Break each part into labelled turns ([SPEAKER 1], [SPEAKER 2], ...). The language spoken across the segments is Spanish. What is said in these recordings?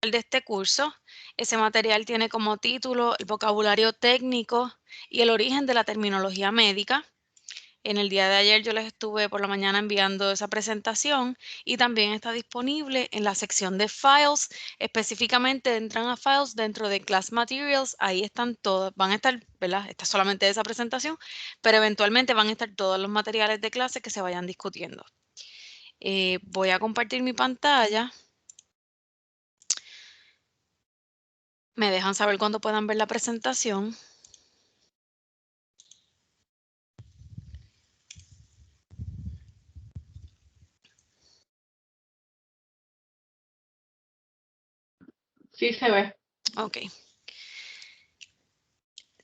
[SPEAKER 1] de este curso. Ese material tiene como título el vocabulario técnico y el origen de la terminología médica. En el día de ayer yo les estuve por la mañana enviando esa presentación y también está disponible en la sección de Files. Específicamente entran a Files dentro de Class Materials. Ahí están todos, van a estar, ¿verdad? Está solamente esa presentación, pero eventualmente van a estar todos los materiales de clase que se vayan discutiendo. Voy a compartir mi pantalla. Me dejan saber cuándo puedan ver la presentación.
[SPEAKER 2] Sí se ve.
[SPEAKER 1] Ok.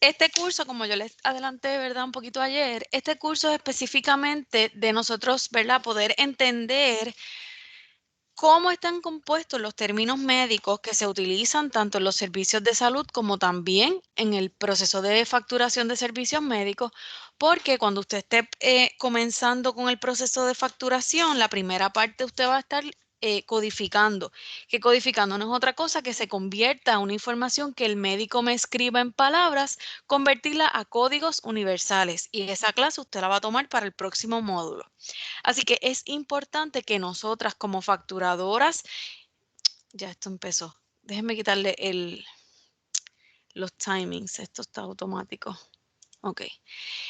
[SPEAKER 1] Este curso, como yo les adelanté, ¿verdad? Un poquito ayer, este curso es específicamente de nosotros, ¿verdad? Poder entender cómo están compuestos los términos médicos que se utilizan tanto en los servicios de salud como también en el proceso de facturación de servicios médicos, porque cuando usted esté comenzando con el proceso de facturación, la primera parte usted va a estar codificando, que codificando no es otra cosa que se convierta a una información que el médico me escriba en palabras, convertirla a códigos universales, y esa clase usted la va a tomar para el próximo módulo. Así que es importante que nosotras como facturadoras, ya esto empezó, déjenme quitarle los timings, esto está automático. Ok.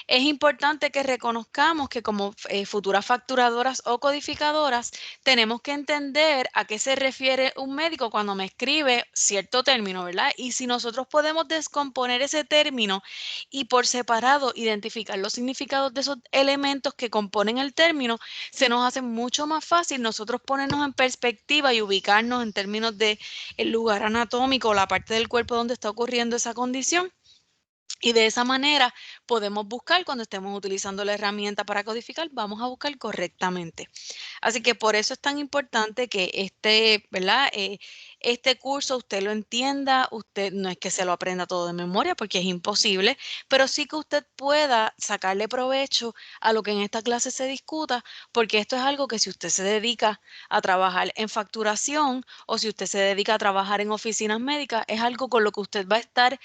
[SPEAKER 1] Es importante que reconozcamos que como futuras facturadoras o codificadoras tenemos que entender a qué se refiere un médico cuando me escribe cierto término, ¿verdad? Y si nosotros podemos descomponer ese término y por separado identificar los significados de esos elementos que componen el término, se nos hace mucho más fácil nosotros ponernos en perspectiva y ubicarnos en términos de el lugar anatómico o la parte del cuerpo donde está ocurriendo esa condición. Y de esa manera podemos buscar, cuando estemos utilizando la herramienta para codificar, vamos a buscar correctamente. Así que por eso es tan importante que ¿verdad? Este curso usted lo entienda, usted no es que se lo aprenda todo de memoria porque es imposible, pero sí que usted pueda sacarle provecho a lo que en esta clase se discuta, porque esto es algo que si usted se dedica a trabajar en facturación o si usted se dedica a trabajar en oficinas médicas, es algo con lo que usted va a estar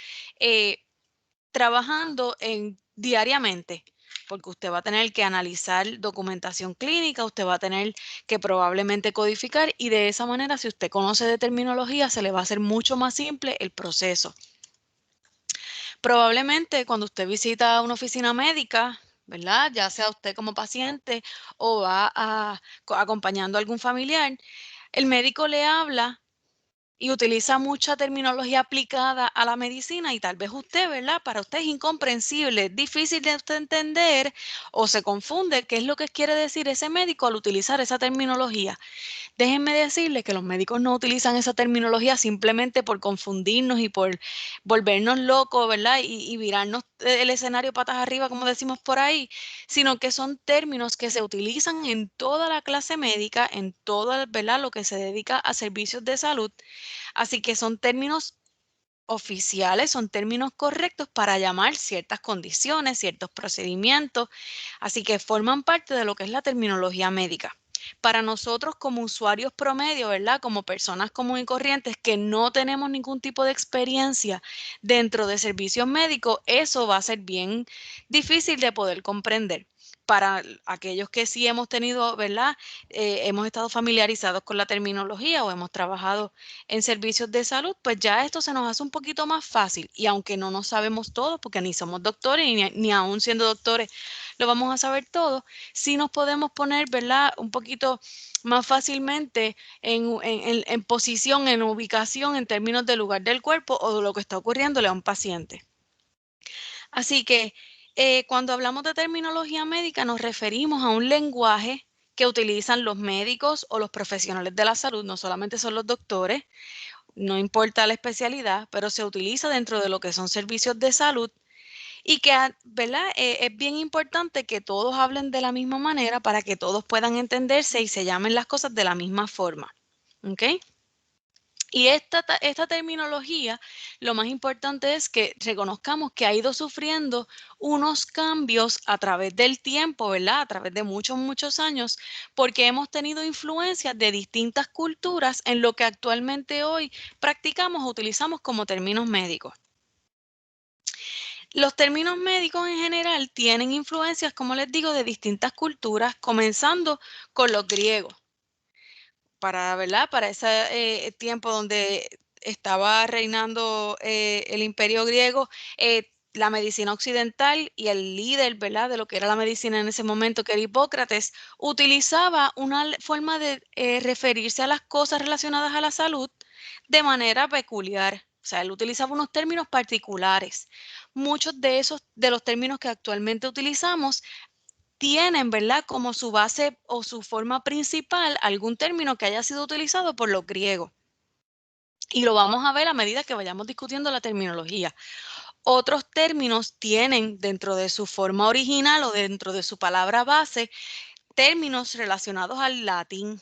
[SPEAKER 1] trabajando diariamente, porque usted va a tener que analizar documentación clínica, usted va a tener que probablemente codificar y de esa manera, si usted conoce de terminología, se le va a hacer mucho más simple el proceso. Probablemente cuando usted visita una oficina médica, ¿verdad? Ya sea usted como paciente o va acompañando a algún familiar, el médico le habla y utiliza mucha terminología aplicada a la medicina y tal vez usted, ¿verdad? Para usted es incomprensible, es difícil de usted entender o se confunde qué es lo que quiere decir ese médico al utilizar esa terminología. Déjenme decirles que los médicos no utilizan esa terminología simplemente por confundirnos y por volvernos locos, ¿verdad? Y virarnos el escenario patas arriba, como decimos por ahí, sino que son términos que se utilizan en toda la clase médica, en todo, ¿verdad? Lo que se dedica a servicios de salud. Así que son términos oficiales, son términos correctos para llamar ciertas condiciones, ciertos procedimientos, así que forman parte de lo que es la terminología médica. Para nosotros como usuarios promedio, ¿verdad? Como personas comunes y corrientes que no tenemos ningún tipo de experiencia dentro de servicios médicos, eso va a ser bien difícil de poder comprender. Para aquellos que sí hemos tenido, ¿verdad? Hemos estado familiarizados con la terminología o hemos trabajado en servicios de salud, pues ya esto se nos hace un poquito más fácil. Y aunque no nos sabemos todo, porque ni somos doctores, ni aún siendo doctores lo vamos a saber todo, sí nos podemos poner, ¿verdad? Un poquito más fácilmente en posición, en ubicación, en términos del lugar del cuerpo o de lo que está ocurriéndole a un paciente. Así que cuando hablamos de terminología médica nos referimos a un lenguaje que utilizan los médicos o los profesionales de la salud, no solamente son los doctores, no importa la especialidad, pero se utiliza dentro de lo que son servicios de salud y que, ¿verdad? Es bien importante que todos hablen de la misma manera para que todos puedan entenderse y se llamen las cosas de la misma forma. ¿Ok? Y esta terminología, lo más importante es que reconozcamos que ha ido sufriendo unos cambios a través del tiempo, ¿verdad? A través de muchos, muchos años, porque hemos tenido influencias de distintas culturas en lo que actualmente hoy practicamos o utilizamos como términos médicos. Los términos médicos en general tienen influencias, como les digo, de distintas culturas, comenzando con los griegos. ¿Verdad? Para ese tiempo donde estaba reinando el imperio griego, la medicina occidental y el líder, ¿verdad? De lo que era la medicina en ese momento, que era Hipócrates, utilizaba una forma de referirse a las cosas relacionadas a la salud de manera peculiar. O sea, él utilizaba unos términos particulares. Muchos de los términos que actualmente utilizamos tienen, ¿verdad?, como su base o su forma principal algún término que haya sido utilizado por los griegos. Y lo vamos a ver a medida que vayamos discutiendo la terminología. Otros términos tienen dentro de su forma original o dentro de su palabra base términos relacionados al latín.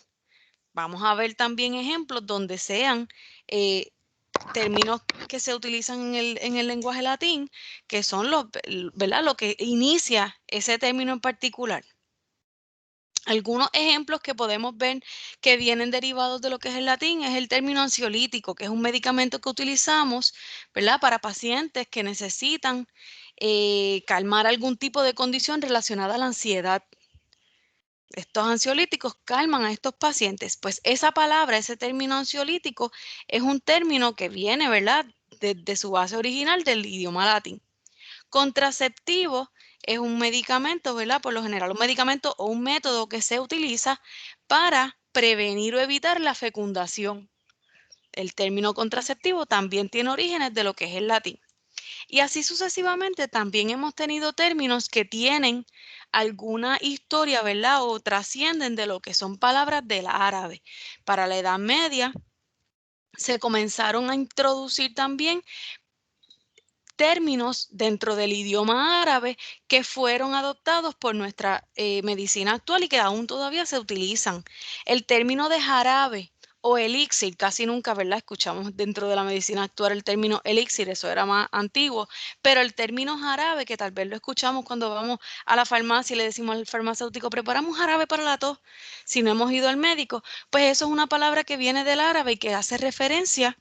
[SPEAKER 1] Vamos a ver también ejemplos donde sean eh, términos que se utilizan en el lenguaje latín, que son ¿verdad?, lo que inicia ese término en particular. Algunos ejemplos que podemos ver que vienen derivados de lo que es el latín es el término ansiolítico, que es un medicamento que utilizamos, ¿verdad?, para pacientes que necesitan calmar algún tipo de condición relacionada a la ansiedad. Estos ansiolíticos calman a estos pacientes. Pues esa palabra, ese término ansiolítico, es un término que viene, ¿verdad?, de su base original del idioma latín. Contraceptivo es un medicamento, ¿verdad? Por lo general, un medicamento o un método que se utiliza para prevenir o evitar la fecundación. El término contraceptivo también tiene orígenes de lo que es el latín. Y así sucesivamente también hemos tenido términos que tienen alguna historia, ¿verdad? O trascienden de lo que son palabras del árabe. Para la Edad Media se comenzaron a introducir también términos dentro del idioma árabe que fueron adoptados por nuestra medicina actual y que aún todavía se utilizan. El término de jarabe o elixir, casi nunca, ¿verdad?, escuchamos dentro de la medicina actual el término elixir, eso era más antiguo, pero el término jarabe, que tal vez lo escuchamos cuando vamos a la farmacia y le decimos al farmacéutico, preparamos jarabe para la tos, si no hemos ido al médico, pues eso es una palabra que viene del árabe y que hace referencia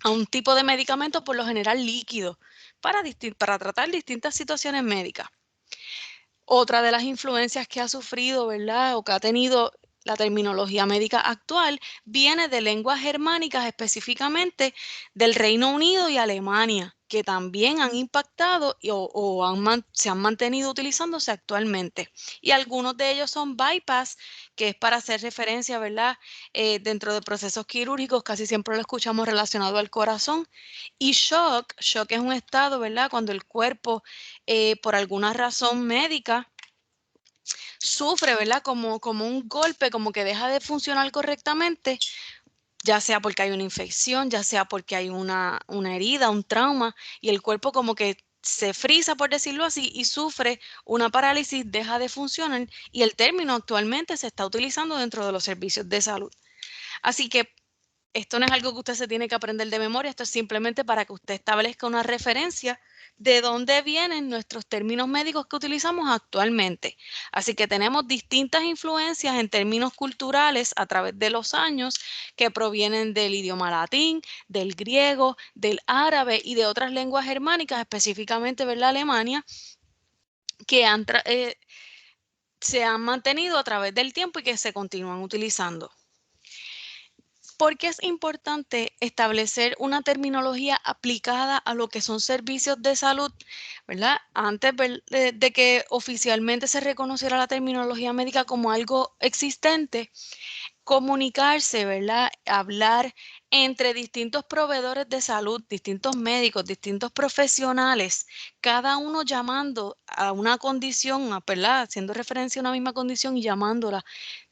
[SPEAKER 1] a un tipo de medicamento, por lo general líquido, para tratar distintas situaciones médicas. Otra de las influencias que ha sufrido, ¿verdad?, o que ha tenido la terminología médica actual, viene de lenguas germánicas, específicamente del Reino Unido y Alemania, que también han impactado se han mantenido utilizándose actualmente. Y algunos de ellos son bypass, que es para hacer referencia, ¿verdad?, dentro de procesos quirúrgicos, casi siempre lo escuchamos relacionado al corazón. Y shock es un estado, ¿verdad?, cuando el cuerpo, por alguna razón médica, sufre, ¿verdad?, como un golpe, como que deja de funcionar correctamente, ya sea porque hay una infección, ya sea porque hay una herida, un trauma, y el cuerpo como que se frisa, por decirlo así, y sufre una parálisis, deja de funcionar, y el término actualmente se está utilizando dentro de los servicios de salud. Así que esto no es algo que usted se tiene que aprender de memoria, esto es simplemente para que usted establezca una referencia de dónde vienen nuestros términos médicos que utilizamos actualmente. Así que tenemos distintas influencias en términos culturales a través de los años que provienen del idioma latín, del griego, del árabe y de otras lenguas germánicas, específicamente, ¿verdad?, Alemania, que se han mantenido a través del tiempo y que se continúan utilizando. ¿Por qué es importante establecer una terminología aplicada a lo que son servicios de salud? ¿Verdad? Antes de que oficialmente se reconociera la terminología médica como algo existente, comunicarse, ¿verdad? Hablar entre distintos proveedores de salud, distintos médicos, distintos profesionales, cada uno llamando a una condición, ¿verdad?, haciendo referencia a una misma condición y llamándola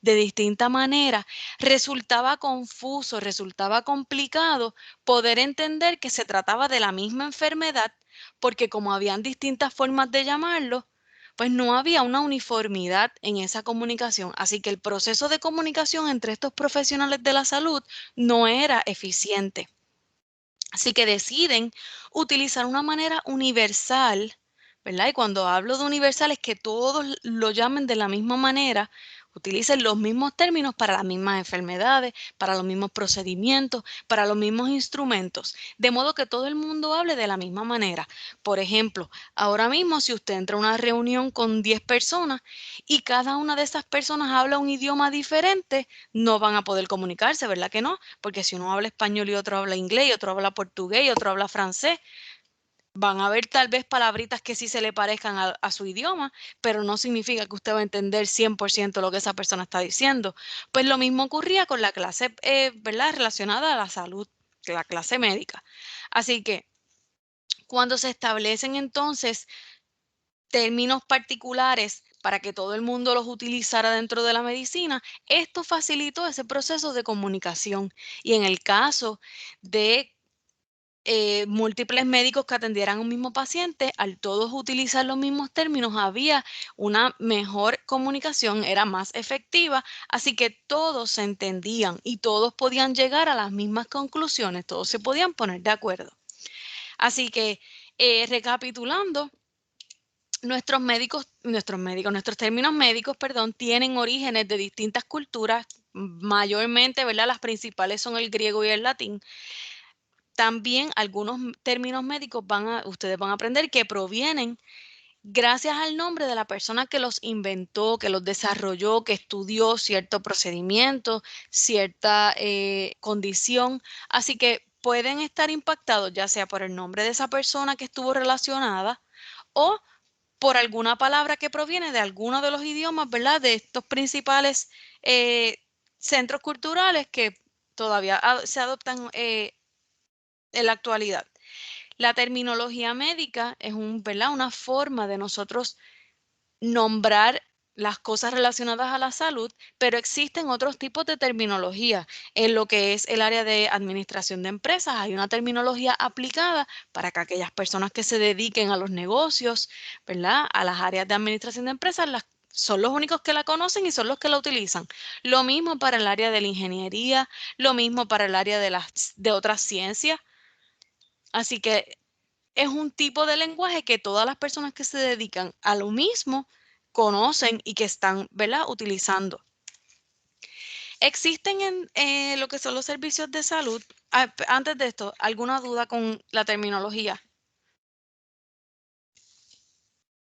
[SPEAKER 1] de distinta manera, resultaba confuso, resultaba complicado poder entender que se trataba de la misma enfermedad, porque como habían distintas formas de llamarlo, pues no había una uniformidad en esa comunicación. Así que el proceso de comunicación entre estos profesionales de la salud no era eficiente. Así que deciden utilizar una manera universal, ¿verdad? Y cuando hablo de universal es que todos lo llamen de la misma manera, utilicen los mismos términos para las mismas enfermedades, para los mismos procedimientos, para los mismos instrumentos, de modo que todo el mundo hable de la misma manera. Por ejemplo, ahora mismo si usted entra a una reunión con 10 personas y cada una de esas personas habla un idioma diferente, no van a poder comunicarse, ¿verdad que no? Porque si uno habla español y otro habla inglés y otro habla portugués y otro habla francés, van a haber tal vez palabritas que sí se le parezcan a su idioma, pero no significa que usted va a entender 100% lo que esa persona está diciendo. Pues lo mismo ocurría con la clase, ¿verdad? Relacionada a la salud, la clase médica. Así que cuando se establecen entonces términos particulares para que todo el mundo los utilizara dentro de la medicina, esto facilitó ese proceso de comunicación. Y en el caso de múltiples médicos que atendieran a un mismo paciente, al todos utilizar los mismos términos, había una mejor comunicación, era más efectiva, así que todos se entendían y todos podían llegar a las mismas conclusiones, todos se podían poner de acuerdo. Así que, recapitulando, nuestros términos médicos, perdón, tienen orígenes de distintas culturas, mayormente, ¿verdad? Las principales son el griego y el latín. También algunos términos médicos ustedes van a aprender que provienen gracias al nombre de la persona que los inventó, que los desarrolló, que estudió cierto procedimiento, cierta condición. Así que pueden estar impactados ya sea por el nombre de esa persona que estuvo relacionada o por alguna palabra que proviene de alguno de los idiomas, ¿verdad? De estos principales centros culturales que todavía se adoptan en la actualidad. La terminología médica es ¿verdad? Una forma de nosotros nombrar las cosas relacionadas a la salud, pero existen otros tipos de terminología. En lo que es el área de administración de empresas, hay una terminología aplicada para que aquellas personas que se dediquen a los negocios, ¿verdad? A las áreas de administración de empresas, son los únicos que la conocen y son los que la utilizan. Lo mismo para el área de la ingeniería, lo mismo para el área de otras ciencias. Así que es un tipo de lenguaje que todas las personas que se dedican a lo mismo conocen y que están, ¿verdad? Utilizando. Existen en lo que son los servicios de salud. Antes de esto, ¿alguna duda con la terminología?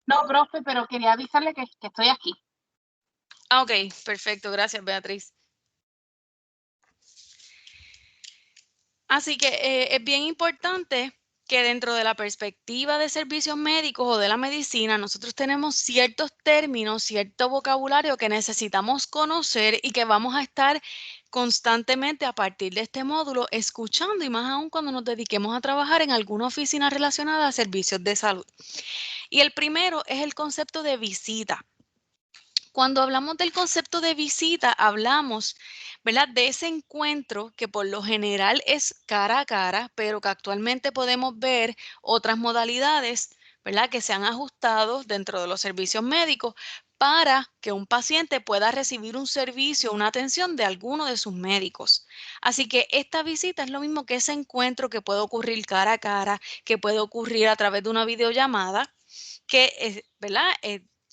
[SPEAKER 2] No, profe, pero quería avisarle que estoy aquí.
[SPEAKER 1] Ah, ok, perfecto. Gracias, Beatriz. Así que es bien importante que dentro de la perspectiva de servicios médicos o de la medicina, nosotros tenemos ciertos términos, cierto vocabulario que necesitamos conocer y que vamos a estar constantemente a partir de este módulo escuchando y más aún cuando nos dediquemos a trabajar en alguna oficina relacionada a servicios de salud. Y el primero es el concepto de visita. Cuando hablamos del concepto de visita, hablamos, ¿verdad? De ese encuentro que por lo general es cara a cara, pero que actualmente podemos ver otras modalidades, ¿verdad? Que se han ajustado dentro de los servicios médicos para que un paciente pueda recibir un servicio, una atención de alguno de sus médicos. Así que esta visita es lo mismo que ese encuentro que puede ocurrir cara a cara, que puede ocurrir a través de una videollamada que, ¿verdad?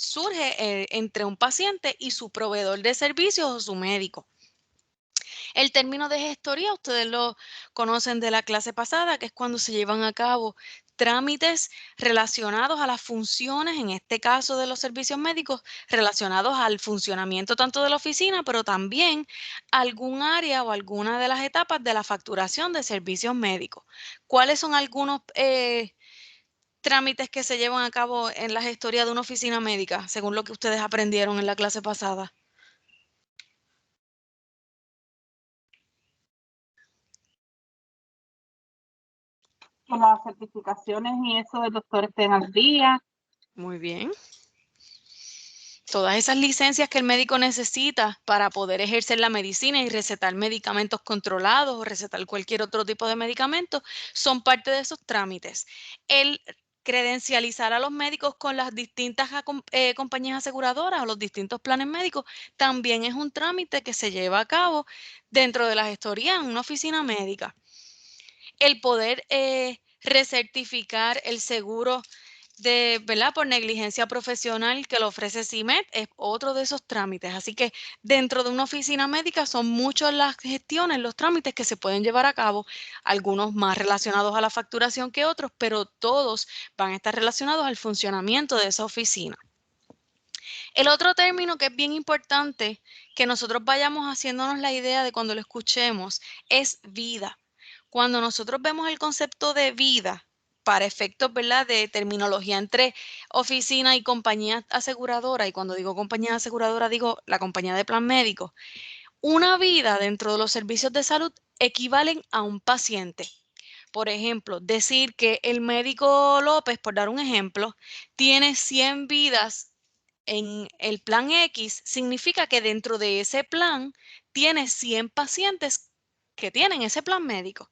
[SPEAKER 1] Surge entre un paciente y su proveedor de servicios o su médico. El término de gestoría, ustedes lo conocen de la clase pasada, que es cuando se llevan a cabo trámites relacionados a las funciones, en este caso de los servicios médicos, relacionados al funcionamiento tanto de la oficina, pero también algún área o alguna de las etapas de la facturación de servicios médicos. ¿Cuáles son algunos trámites que se llevan a cabo en la gestoría de una oficina médica, según lo que ustedes aprendieron en la clase pasada?
[SPEAKER 2] Que las certificaciones y eso del doctor estén al día.
[SPEAKER 1] Muy bien. Todas esas licencias que el médico necesita para poder ejercer la medicina y recetar medicamentos controlados o recetar cualquier otro tipo de medicamento son parte de esos trámites. El credencializar a los médicos con las distintas compañías aseguradoras o los distintos planes médicos también es un trámite que se lleva a cabo dentro de la gestoría en una oficina médica. El poder recertificar el seguro ¿verdad? Por negligencia profesional que lo ofrece CIMED es otro de esos trámites. Así que dentro de una oficina médica son muchas las gestiones, los trámites que se pueden llevar a cabo, algunos más relacionados a la facturación que otros, pero todos van a estar relacionados al funcionamiento de esa oficina. El otro término que es bien importante que nosotros vayamos haciéndonos la idea de cuando lo escuchemos es vida. Cuando nosotros vemos el concepto de vida, para efectos, ¿verdad?, de terminología entre oficina y compañía aseguradora, y cuando digo compañía aseguradora digo la compañía de plan médico, una vida dentro de los servicios de salud equivalen a un paciente. Por ejemplo, decir que el médico López, por dar un ejemplo, tiene 100 vidas en el plan X, significa que dentro de ese plan tiene 100 pacientes que tienen ese plan médico.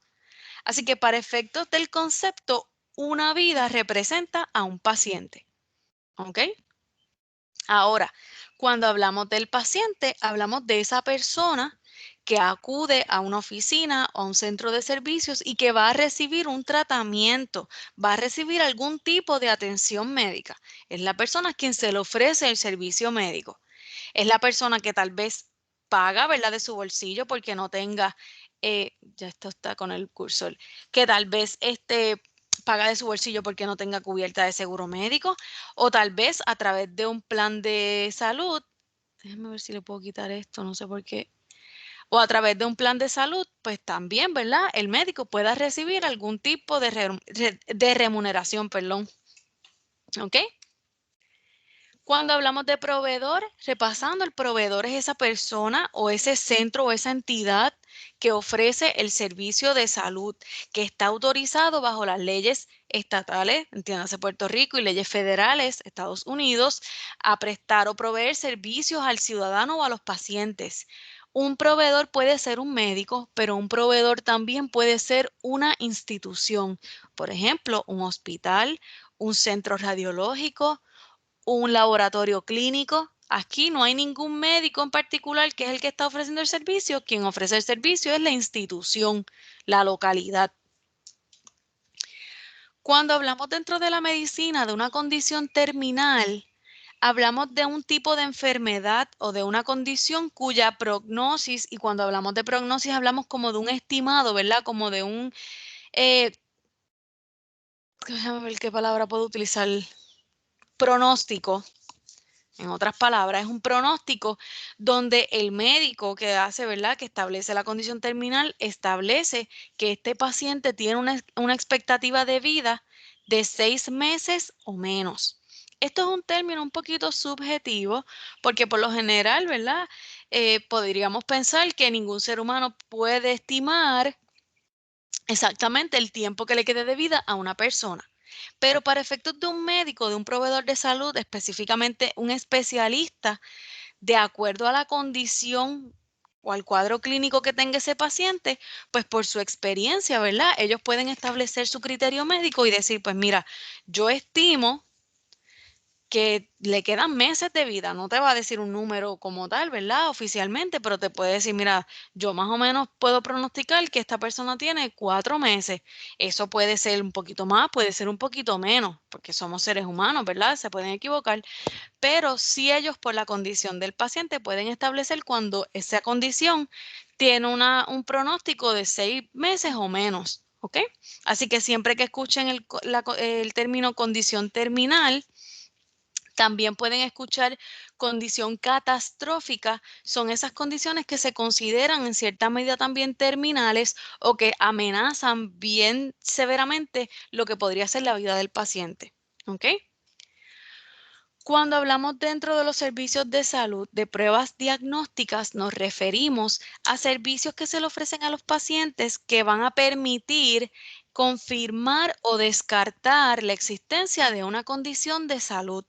[SPEAKER 1] Así que para efectos del concepto, una vida representa a un paciente. ¿Ok? Ahora, cuando hablamos del paciente, hablamos de esa persona que acude a una oficina o a un centro de servicios y que va a recibir un tratamiento, va a recibir algún tipo de atención médica. Es la persona a quien se le ofrece el servicio médico. Es la persona que tal vez paga, ¿verdad?, de su bolsillo porque no tenga, ya esto está con el cursor, que tal vez paga de su bolsillo porque no tenga cubierta de seguro médico, o tal vez a través de un plan de salud, déjeme ver si le puedo quitar esto, no sé por qué, o a través de un plan de salud, pues también, ¿verdad?, el médico pueda recibir algún tipo de remuneración, perdón. ¿Ok? Cuando hablamos de proveedor, repasando, el proveedor es esa persona o ese centro o esa entidad que ofrece el servicio de salud, que está autorizado bajo las leyes estatales, entiéndase Puerto Rico, y leyes federales, Estados Unidos, a prestar o proveer servicios al ciudadano o a los pacientes. Un proveedor puede ser un médico, pero un proveedor también puede ser una institución. Por ejemplo, un hospital, un centro radiológico, un laboratorio clínico. Aquí no hay ningún médico en particular que es el que está ofreciendo el servicio. Quien ofrece el servicio es la institución, la localidad. Cuando hablamos dentro de la medicina de una condición terminal, hablamos de un tipo de enfermedad o de una condición cuya prognosis, y cuando hablamos de prognosis hablamos como de un estimado, ¿verdad? Como de un, déjame ver qué palabra puedo utilizar, pronóstico. En otras palabras, es un pronóstico donde el médico que hace, ¿verdad?, que establece la condición terminal, establece que este paciente tiene una expectativa de vida de 6 meses o menos. Esto es un término un poquito subjetivo porque por lo general, ¿verdad?, podríamos pensar que ningún ser humano puede estimar exactamente el tiempo que le quede de vida a una persona. Pero para efectos de un médico, de un proveedor de salud, específicamente un especialista, de acuerdo a la condición o al cuadro clínico que tenga ese paciente, pues por su experiencia, ¿verdad? Ellos pueden establecer su criterio médico y decir, pues mira, yo estimo que le quedan meses de vida, no te va a decir un número como tal, ¿verdad? Oficialmente, pero te puede decir, mira, yo más o menos puedo pronosticar que esta persona tiene 4 meses. Eso puede ser un poquito más, puede ser un poquito menos, porque somos seres humanos, ¿verdad? Se pueden equivocar, pero sí ellos por la condición del paciente pueden establecer cuando esa condición tiene un pronóstico de 6 meses o menos, ¿ok? Así que siempre que escuchen el término condición terminal, también pueden escuchar condición catastrófica. Son esas condiciones que se consideran en cierta medida también terminales o que amenazan bien severamente lo que podría ser la vida del paciente. ¿Ok? Cuando hablamos dentro de los servicios de salud de pruebas diagnósticas, nos referimos a servicios que se le ofrecen a los pacientes que van a permitir confirmar o descartar la existencia de una condición de salud.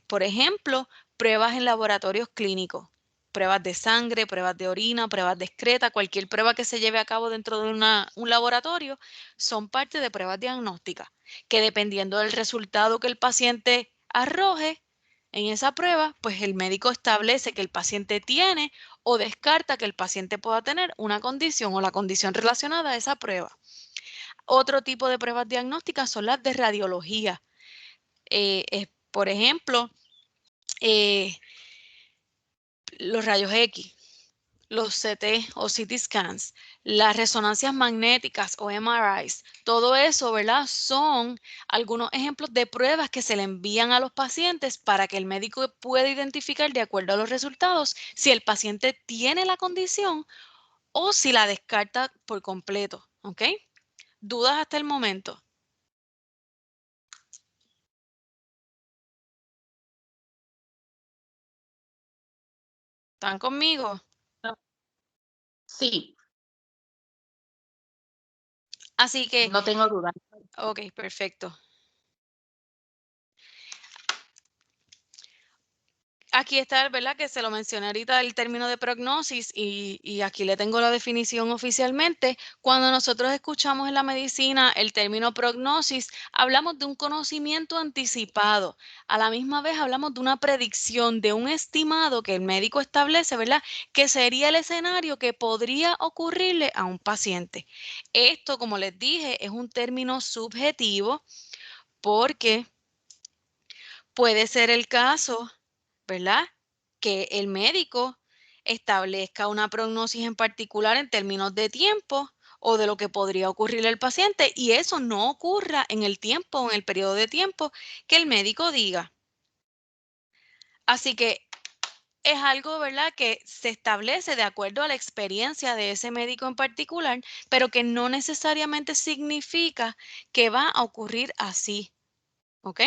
[SPEAKER 1] Por ejemplo, pruebas en laboratorios clínicos. pruebas de sangre, pruebas de orina, pruebas de excreta, cualquier prueba que se lleve a cabo dentro de un laboratorio, son parte de pruebas diagnósticas, que dependiendo del resultado que el paciente arroje en esa prueba, pues el médico establece que el paciente tiene o descarta que el paciente pueda tener una condición o la condición relacionada a esa prueba. Otro tipo de pruebas diagnósticas son las de radiología. Por ejemplo, los rayos X, los CT o CT scans, las resonancias magnéticas o MRIs, todo eso, ¿verdad? Son algunos ejemplos de pruebas que se le envían a los pacientes para que el médico pueda identificar de acuerdo a los resultados si el paciente tiene la condición o si la descarta por completo, ¿ok? ¿Dudas hasta el momento? ¿Están conmigo?
[SPEAKER 2] Sí,
[SPEAKER 1] Así que,
[SPEAKER 2] no tengo duda.
[SPEAKER 1] ok, perfecto. Aquí está, ¿verdad? Que se lo mencioné ahorita el término de prognosis y aquí le tengo la definición oficialmente. Cuando nosotros escuchamos en la medicina el término prognosis, hablamos de un conocimiento anticipado. A la misma vez hablamos de una predicción, de un estimado que el médico establece, ¿verdad? Que sería el escenario que podría ocurrirle a un paciente. Esto, como les dije, es un término subjetivo porque puede ser el caso, ¿verdad? Que el médico establezca una prognosis en particular en términos de tiempo o de lo que podría ocurrirle al paciente y eso no ocurra en el tiempo o en el periodo de tiempo que el médico diga. Así que es algo, ¿verdad?, que se establece de acuerdo a la experiencia de ese médico en particular, pero que no necesariamente significa que va a ocurrir así, ¿ok?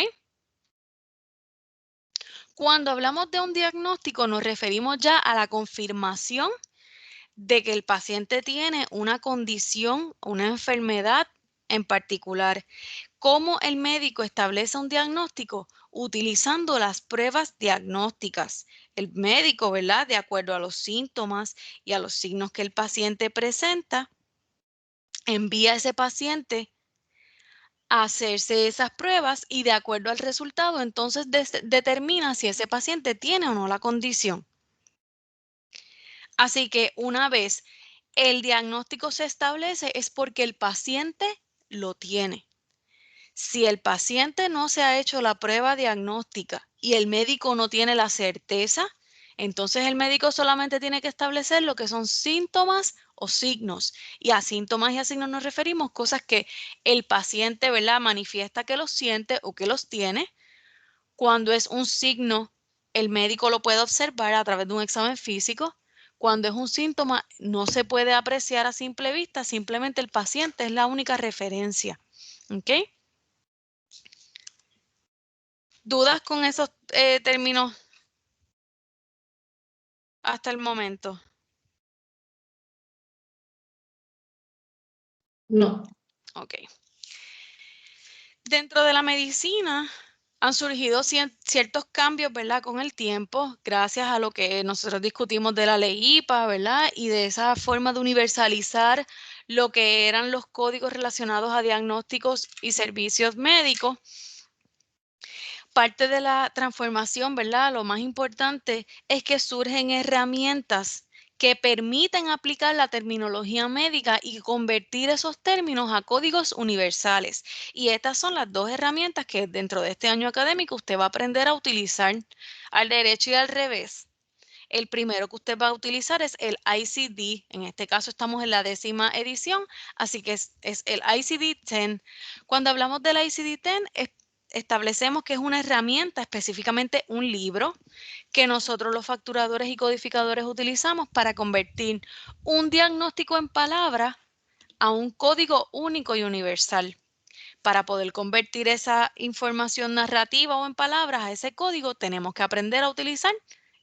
[SPEAKER 1] Cuando hablamos de un diagnóstico, nos referimos ya a la confirmación de que el paciente tiene una condición, una enfermedad en particular. ¿Cómo el médico establece un diagnóstico? Utilizando las pruebas diagnósticas. El médico, ¿verdad? De acuerdo a los síntomas y a los signos que el paciente presenta, envía a ese paciente a hacerse esas pruebas y de acuerdo al resultado, entonces determina si ese paciente tiene o no la condición. Así que una vez el diagnóstico se establece es porque el paciente lo tiene. Si el paciente no se ha hecho la prueba diagnóstica y el médico no tiene la certeza, entonces el médico solamente tiene que establecer lo que son síntomas o signos. Y a síntomas y a signos nos referimos cosas que el paciente, ¿verdad?, manifiesta que los siente o que los tiene. Cuando es un signo, el médico lo puede observar a través de un examen físico. Cuando es un síntoma, no se puede apreciar a simple vista, simplemente el paciente es la única referencia. ¿Ok? ¿Dudas con esos términos hasta el momento?
[SPEAKER 2] No.
[SPEAKER 1] Ok. Dentro de la medicina han surgido ciertos cambios, ¿verdad? Con el tiempo, gracias a lo que nosotros discutimos de la ley IPA, ¿verdad? Y de esa forma de universalizar lo que eran los códigos relacionados a diagnósticos y servicios médicos. Parte de la transformación, ¿verdad? Lo más importante es que surgen herramientas que permiten aplicar la terminología médica y convertir esos términos a códigos universales. Y estas son las dos herramientas que dentro de este año académico usted va a aprender a utilizar al derecho y al revés. El primero que usted va a utilizar es el ICD. En este caso estamos en la 10ª edición, así que es el ICD-10. Cuando hablamos del ICD-10, establecemos que es una herramienta, específicamente un libro, que nosotros los facturadores y codificadores utilizamos para convertir un diagnóstico en palabras a un código único y universal. Para poder convertir esa información narrativa o en palabras a ese código, tenemos que aprender a utilizar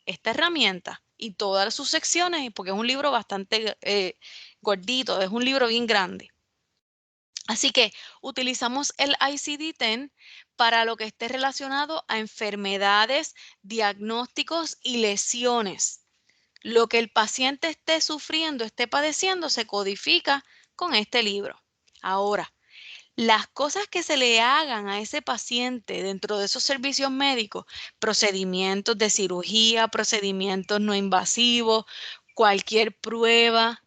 [SPEAKER 1] esta herramienta y todas sus secciones, porque es un libro bastante gordito, es un libro bien grande. Así que utilizamos el ICD-10 para lo que esté relacionado a enfermedades, diagnósticos y lesiones. Lo que el paciente esté sufriendo, esté padeciendo, se codifica con este libro. Ahora, las cosas que se le hagan a ese paciente dentro de esos servicios médicos, procedimientos de cirugía, procedimientos no invasivos, cualquier prueba,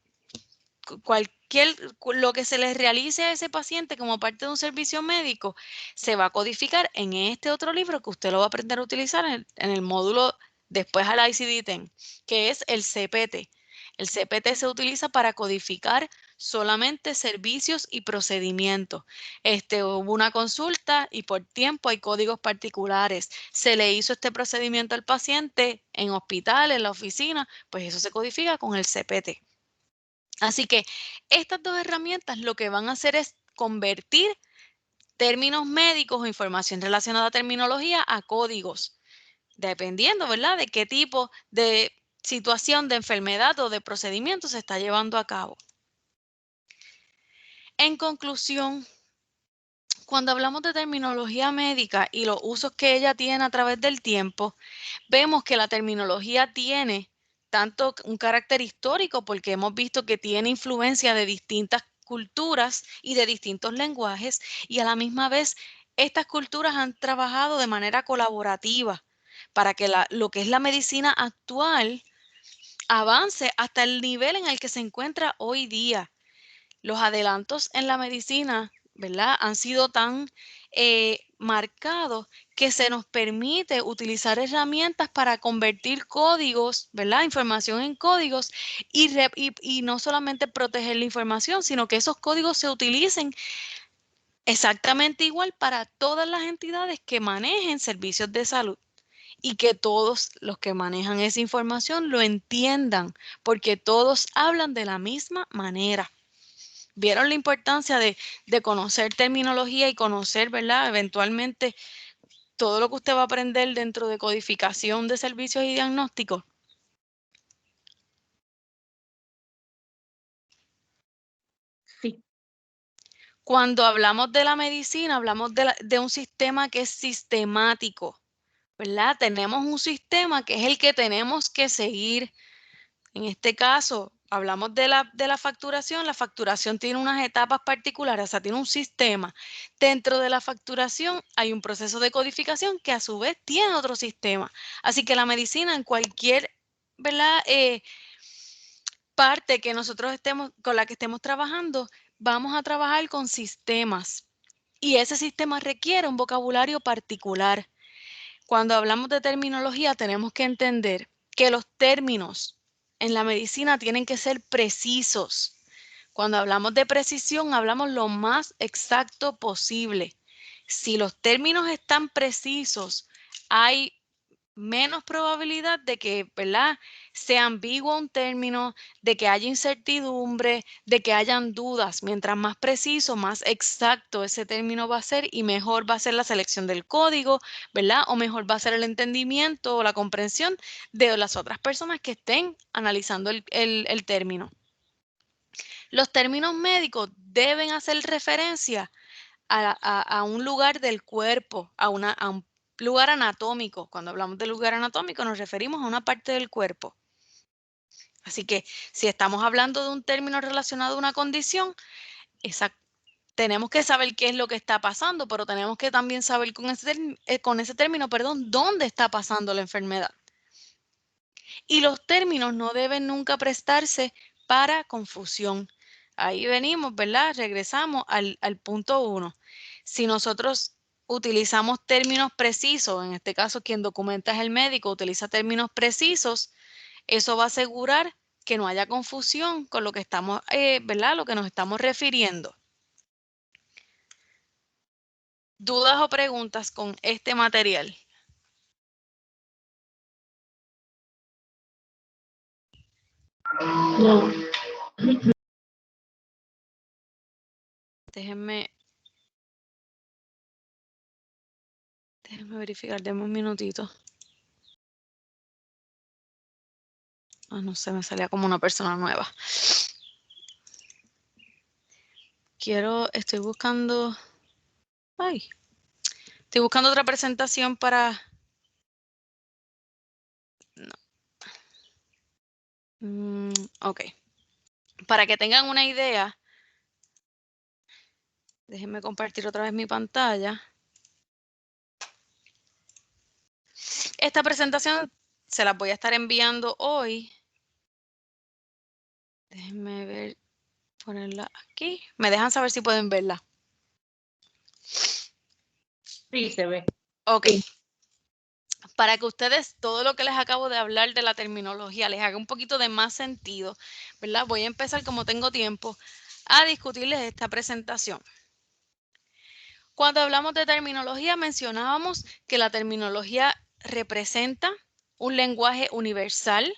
[SPEAKER 1] lo que se les realice a ese paciente como parte de un servicio médico, se va a codificar en este otro libro que usted lo va a aprender a utilizar en el módulo después al ICD-10, que es el CPT. El CPT se utiliza para codificar solamente servicios y procedimientos. Hubo una consulta y por tiempo hay códigos particulares. Se le hizo este procedimiento al paciente en hospital, en la oficina, pues eso se codifica con el CPT. Así que estas dos herramientas lo que van a hacer es convertir términos médicos o información relacionada a terminología a códigos, dependiendo, ¿verdad?, de qué tipo de situación, de enfermedad o de procedimiento se está llevando a cabo. En conclusión, cuando hablamos de terminología médica y los usos que ella tiene a través del tiempo, vemos que la terminología tiene tanto un carácter histórico, porque hemos visto que tiene influencia de distintas culturas y de distintos lenguajes, y a la misma vez estas culturas han trabajado de manera colaborativa para que lo que es la medicina actual avance hasta el nivel en el que se encuentra hoy día. Los adelantos en la medicina, ¿verdad?, han sido tan marcados que se nos permite utilizar herramientas para convertir códigos, ¿verdad?, información en códigos y no solamente proteger la información, sino que esos códigos se utilicen exactamente igual para todas las entidades que manejen servicios de salud y que todos los que manejan esa información lo entiendan, porque todos hablan de la misma manera. ¿Vieron la importancia de conocer terminología y conocer, ¿verdad?, eventualmente todo lo que usted va a aprender dentro de codificación de servicios y diagnósticos?
[SPEAKER 2] Sí.
[SPEAKER 1] Cuando hablamos de la medicina, hablamos de un sistema que es sistemático, ¿verdad? Tenemos un sistema que es el que tenemos que seguir. En este caso, hablamos de la facturación. La facturación tiene unas etapas particulares, o sea, tiene un sistema. Dentro de la facturación hay un proceso de codificación que a su vez tiene otro sistema. Así que la medicina en cualquier, ¿verdad?, parte que nosotros con la que estemos trabajando, vamos a trabajar con sistemas. Y ese sistema requiere un vocabulario particular. Cuando hablamos de terminología, tenemos que entender que los términos en la medicina tienen que ser precisos. Cuando hablamos de precisión, hablamos lo más exacto posible. Si los términos están precisos, hay menos probabilidad de que, ¿verdad?, sea ambiguo un término, de que haya incertidumbre, de que hayan dudas. Mientras más preciso, más exacto ese término va a ser y mejor va a ser la selección del código, ¿verdad? O mejor va a ser el entendimiento o la comprensión de las otras personas que estén analizando el término. Los términos médicos deben hacer referencia a un lugar del cuerpo, a un lugar anatómico. Cuando hablamos de lugar anatómico nos referimos a una parte del cuerpo. Así que si estamos hablando de un término relacionado a una condición, tenemos que saber qué es lo que está pasando, pero tenemos que también saber con ese término, dónde está pasando la enfermedad. Y los términos no deben nunca prestarse para confusión. Ahí venimos, ¿verdad? Regresamos al punto 1. Si nosotros utilizamos términos precisos, en este caso quien documenta es el médico, utiliza términos precisos, eso va a asegurar que no haya confusión con lo que estamos, ¿verdad?, lo que nos estamos refiriendo. ¿Dudas o preguntas con este material?
[SPEAKER 2] No.
[SPEAKER 1] Déjenme verificar, denme un minutito. Ah, no sé, me salía como una persona nueva. Estoy buscando otra presentación para... No. Ok. Para que tengan una idea, déjenme compartir otra vez mi pantalla. Esta presentación se la voy a estar enviando hoy. Déjenme ver, ponerla aquí. Me dejan saber si pueden verla.
[SPEAKER 2] Sí, se ve.
[SPEAKER 1] Ok. Para que ustedes, todo lo que les acabo de hablar de la terminología, les haga un poquito de más sentido, ¿verdad? Voy a empezar, como tengo tiempo, a discutirles esta presentación. Cuando hablamos de terminología, mencionábamos que la terminología representa un lenguaje universal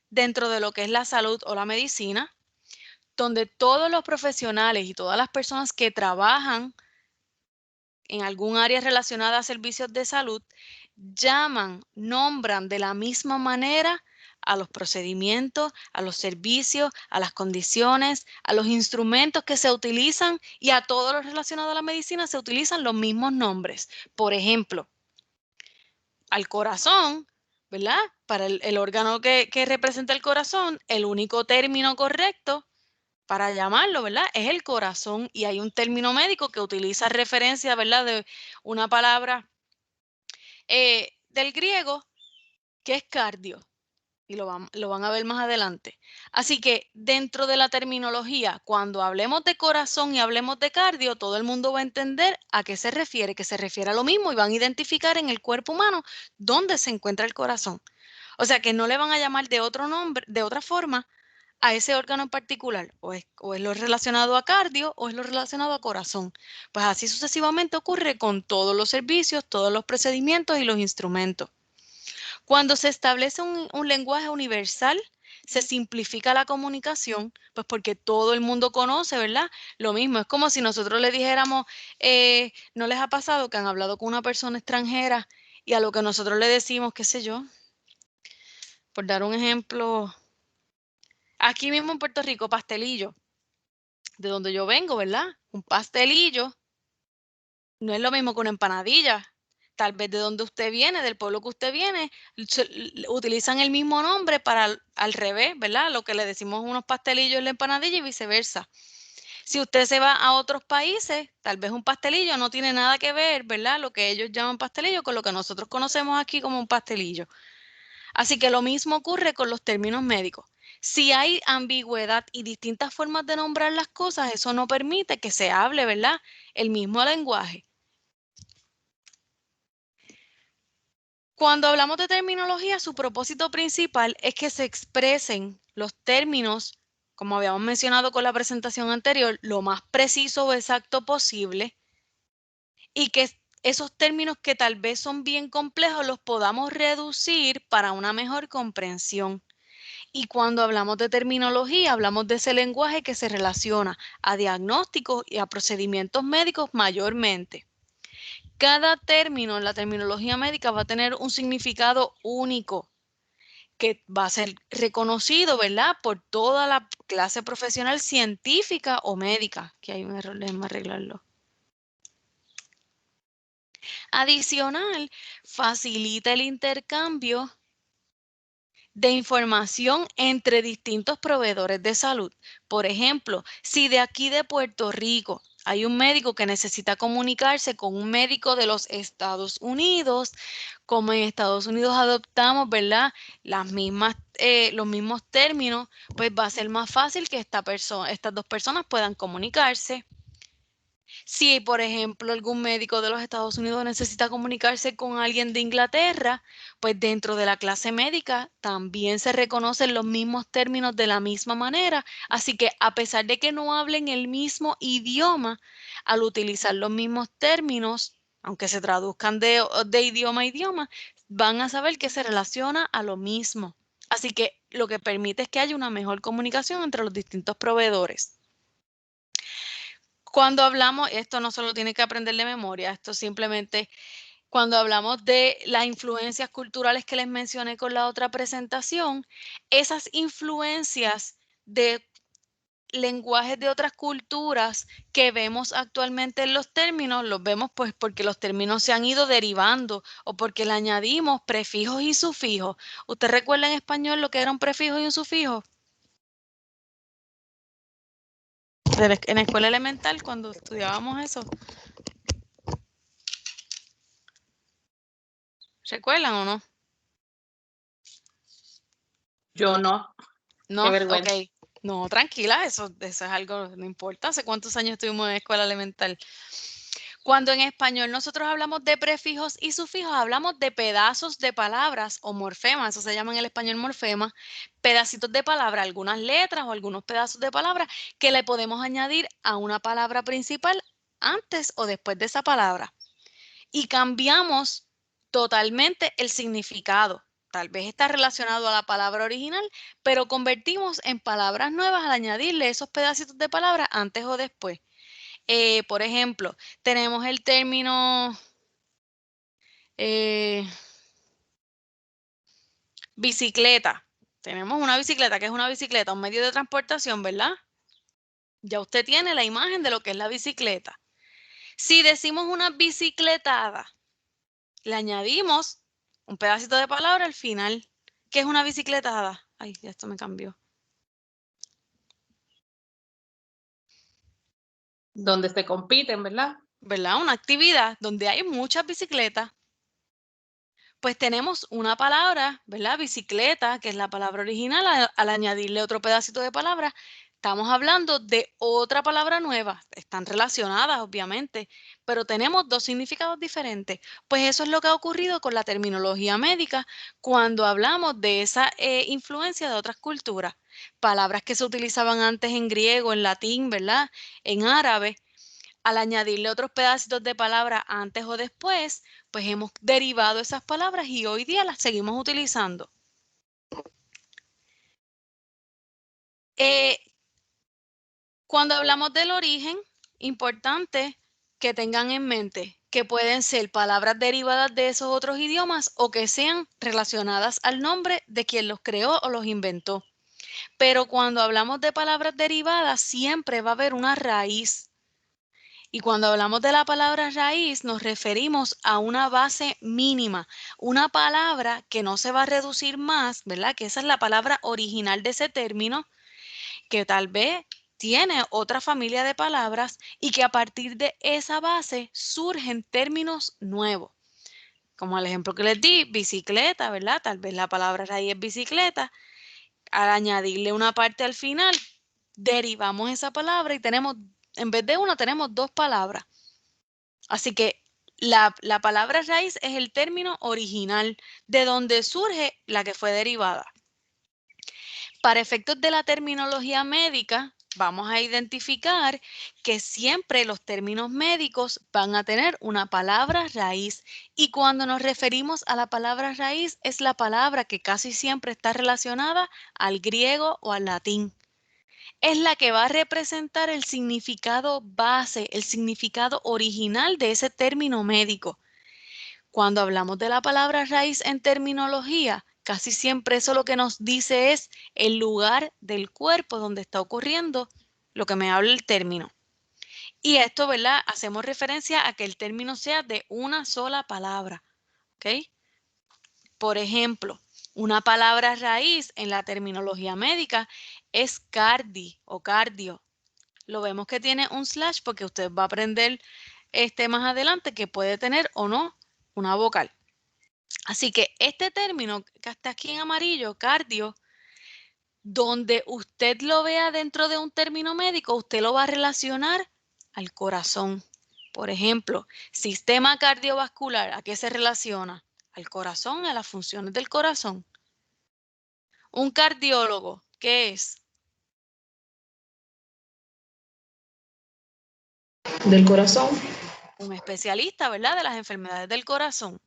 [SPEAKER 1] dentro de lo que es la salud o la medicina, donde todos los profesionales y todas las personas que trabajan en algún área relacionada a servicios de salud llaman, nombran de la misma manera a los procedimientos, a los servicios, a las condiciones, a los instrumentos que se utilizan y a todo lo relacionado a la medicina se utilizan los mismos nombres. Por ejemplo, al corazón, ¿verdad? Para el órgano que representa el corazón, el único término correcto para llamarlo, ¿verdad? Es el corazón y hay un término médico que utiliza referencia, ¿verdad? De una palabra del griego que es cardio y lo van a ver más adelante. Así que dentro de la terminología, cuando hablemos de corazón y hablemos de cardio, todo el mundo va a entender a qué se refiere, que se refiere a lo mismo y van a identificar en el cuerpo humano dónde se encuentra el corazón. O sea que no le van a llamar de otro nombre, de otra forma a ese órgano en particular, o es lo relacionado a cardio o es lo relacionado a corazón. Pues así sucesivamente ocurre con todos los servicios, todos los procedimientos y los instrumentos. Cuando se establece un lenguaje universal, se simplifica la comunicación, pues porque todo el mundo conoce, ¿verdad? Lo mismo, es como si nosotros le dijéramos, ¿no les ha pasado que han hablado con una persona extranjera y a lo que nosotros le decimos, qué sé yo, por dar un ejemplo, aquí mismo en Puerto Rico, pastelillo, de donde yo vengo, ¿verdad? Un pastelillo no es lo mismo que una empanadilla. Tal vez de donde usted viene, del pueblo que usted viene, utilizan el mismo nombre para al revés, ¿verdad? Lo que le decimos unos pastelillos es la empanadilla y viceversa. Si usted se va a otros países, tal vez un pastelillo no tiene nada que ver, ¿verdad? Lo que ellos llaman pastelillo con lo que nosotros conocemos aquí como un pastelillo. Así que lo mismo ocurre con los términos médicos. Si hay ambigüedad y distintas formas de nombrar las cosas, eso no permite que se hable, ¿verdad? El mismo lenguaje. Cuando hablamos de terminología, su propósito principal es que se expresen los términos, como habíamos mencionado con la presentación anterior, lo más preciso o exacto posible y que esos términos que tal vez son bien complejos los podamos reducir para una mejor comprensión. Y cuando hablamos de terminología, hablamos de ese lenguaje que se relaciona a diagnósticos y a procedimientos médicos mayormente. Cada término en la terminología médica va a tener un significado único que va a ser reconocido, ¿verdad? Por toda la clase profesional científica o médica. Que hay un error, déjenme arreglarlo. Adicional, facilita el intercambio de información entre distintos proveedores de salud. Por ejemplo, si de aquí de Puerto Rico hay un médico que necesita comunicarse con un médico de los Estados Unidos, como en Estados Unidos adoptamos, ¿verdad? Los mismos términos, pues va a ser más fácil que estas dos personas puedan comunicarse. Si, por ejemplo, algún médico de los Estados Unidos necesita comunicarse con alguien de Inglaterra, pues dentro de la clase médica también se reconocen los mismos términos de la misma manera. Así que a pesar de que no hablen el mismo idioma, al utilizar los mismos términos, aunque se traduzcan de idioma a idioma, van a saber que se relaciona a lo mismo. Así que lo que permite es que haya una mejor comunicación entre los distintos proveedores. Cuando hablamos, esto no solo tiene que aprender de memoria, esto simplemente, cuando hablamos de las influencias culturales que les mencioné con la otra presentación, esas influencias de lenguajes de otras culturas que vemos actualmente en los términos, los vemos pues porque los términos se han ido derivando o porque le añadimos prefijos y sufijos. ¿Usted recuerda en español lo que era un prefijo y un sufijo? En la escuela elemental, cuando estudiábamos eso. ¿Recuerdan o no?
[SPEAKER 2] Yo no.
[SPEAKER 1] No,
[SPEAKER 2] Qué vergüenza.
[SPEAKER 1] ok. No, tranquila, eso es algo, no importa. ¿Hace cuántos años estuvimos en la escuela elemental? Cuando en español nosotros hablamos de prefijos y sufijos, hablamos de pedazos de palabras o morfemas, eso se llama en el español morfema, pedacitos de palabra, algunas letras o algunos pedazos de palabra que le podemos añadir a una palabra principal antes o después de esa palabra. Y cambiamos totalmente el significado. Tal vez está relacionado a la palabra original, pero convertimos en palabras nuevas al añadirle esos pedacitos de palabra antes o después. Por ejemplo, tenemos el término bicicleta. Tenemos una bicicleta, que es una bicicleta, un medio de transportación, ¿verdad? Ya usted tiene la imagen de lo que es la bicicleta. Si decimos una bicicletada, le añadimos un pedacito de palabra al final. ¿Qué es una bicicletada? Ay, ya esto me cambió.
[SPEAKER 2] Donde se compiten, ¿verdad?
[SPEAKER 1] ¿Verdad? Una actividad donde hay muchas bicicletas. Pues tenemos una palabra, ¿verdad? Bicicleta, que es la palabra original, al añadirle otro pedacito de palabra, estamos hablando de otra palabra nueva. Están relacionadas, obviamente, pero tenemos dos significados diferentes. Pues eso es lo que ha ocurrido con la terminología médica cuando hablamos de esa influencia de otras culturas. Palabras que se utilizaban antes en griego, en latín, ¿verdad? En árabe, al añadirle otros pedacitos de palabra antes o después, pues hemos derivado esas palabras y hoy día las seguimos utilizando. Cuando hablamos del origen, importante que tengan en mente que pueden ser palabras derivadas de esos otros idiomas o que sean relacionadas al nombre de quien los creó o los inventó. Pero cuando hablamos de palabras derivadas, siempre va a haber una raíz. Y cuando hablamos de la palabra raíz, nos referimos a una base mínima, una palabra que no se va a reducir más, ¿verdad? Que esa es la palabra original de ese término, que tal vez tiene otra familia de palabras y que a partir de esa base surgen términos nuevos. Como el ejemplo que les di, bicicleta, ¿verdad? Tal vez la palabra raíz es bicicleta. Al añadirle una parte al final, derivamos esa palabra y tenemos, en vez de una, tenemos dos palabras. Así que la palabra raíz es el término original de donde surge la que fue derivada. Para efectos de la terminología médica, vamos a identificar que siempre los términos médicos van a tener una palabra raíz. Y cuando nos referimos a la palabra raíz, es la palabra que casi siempre está relacionada al griego o al latín. Es la que va a representar el significado base, el significado original de ese término médico. Cuando hablamos de la palabra raíz en terminología, casi siempre eso lo que nos dice es el lugar del cuerpo donde está ocurriendo lo que me habla el término. Y esto, ¿verdad? Hacemos referencia a que el término sea de una sola palabra. ¿Ok? Por ejemplo, una palabra raíz en la terminología médica es cardi o cardio. Lo vemos que tiene un slash porque usted va a aprender más adelante que puede tener o no una vocal. Así que este término que está aquí en amarillo, cardio, donde usted lo vea dentro de un término médico, usted lo va a relacionar al corazón. Por ejemplo, sistema cardiovascular, ¿a qué se relaciona? Al corazón, a las funciones del corazón. Un cardiólogo, ¿qué es?
[SPEAKER 2] Del corazón.
[SPEAKER 1] Un especialista, ¿verdad? De las enfermedades del corazón.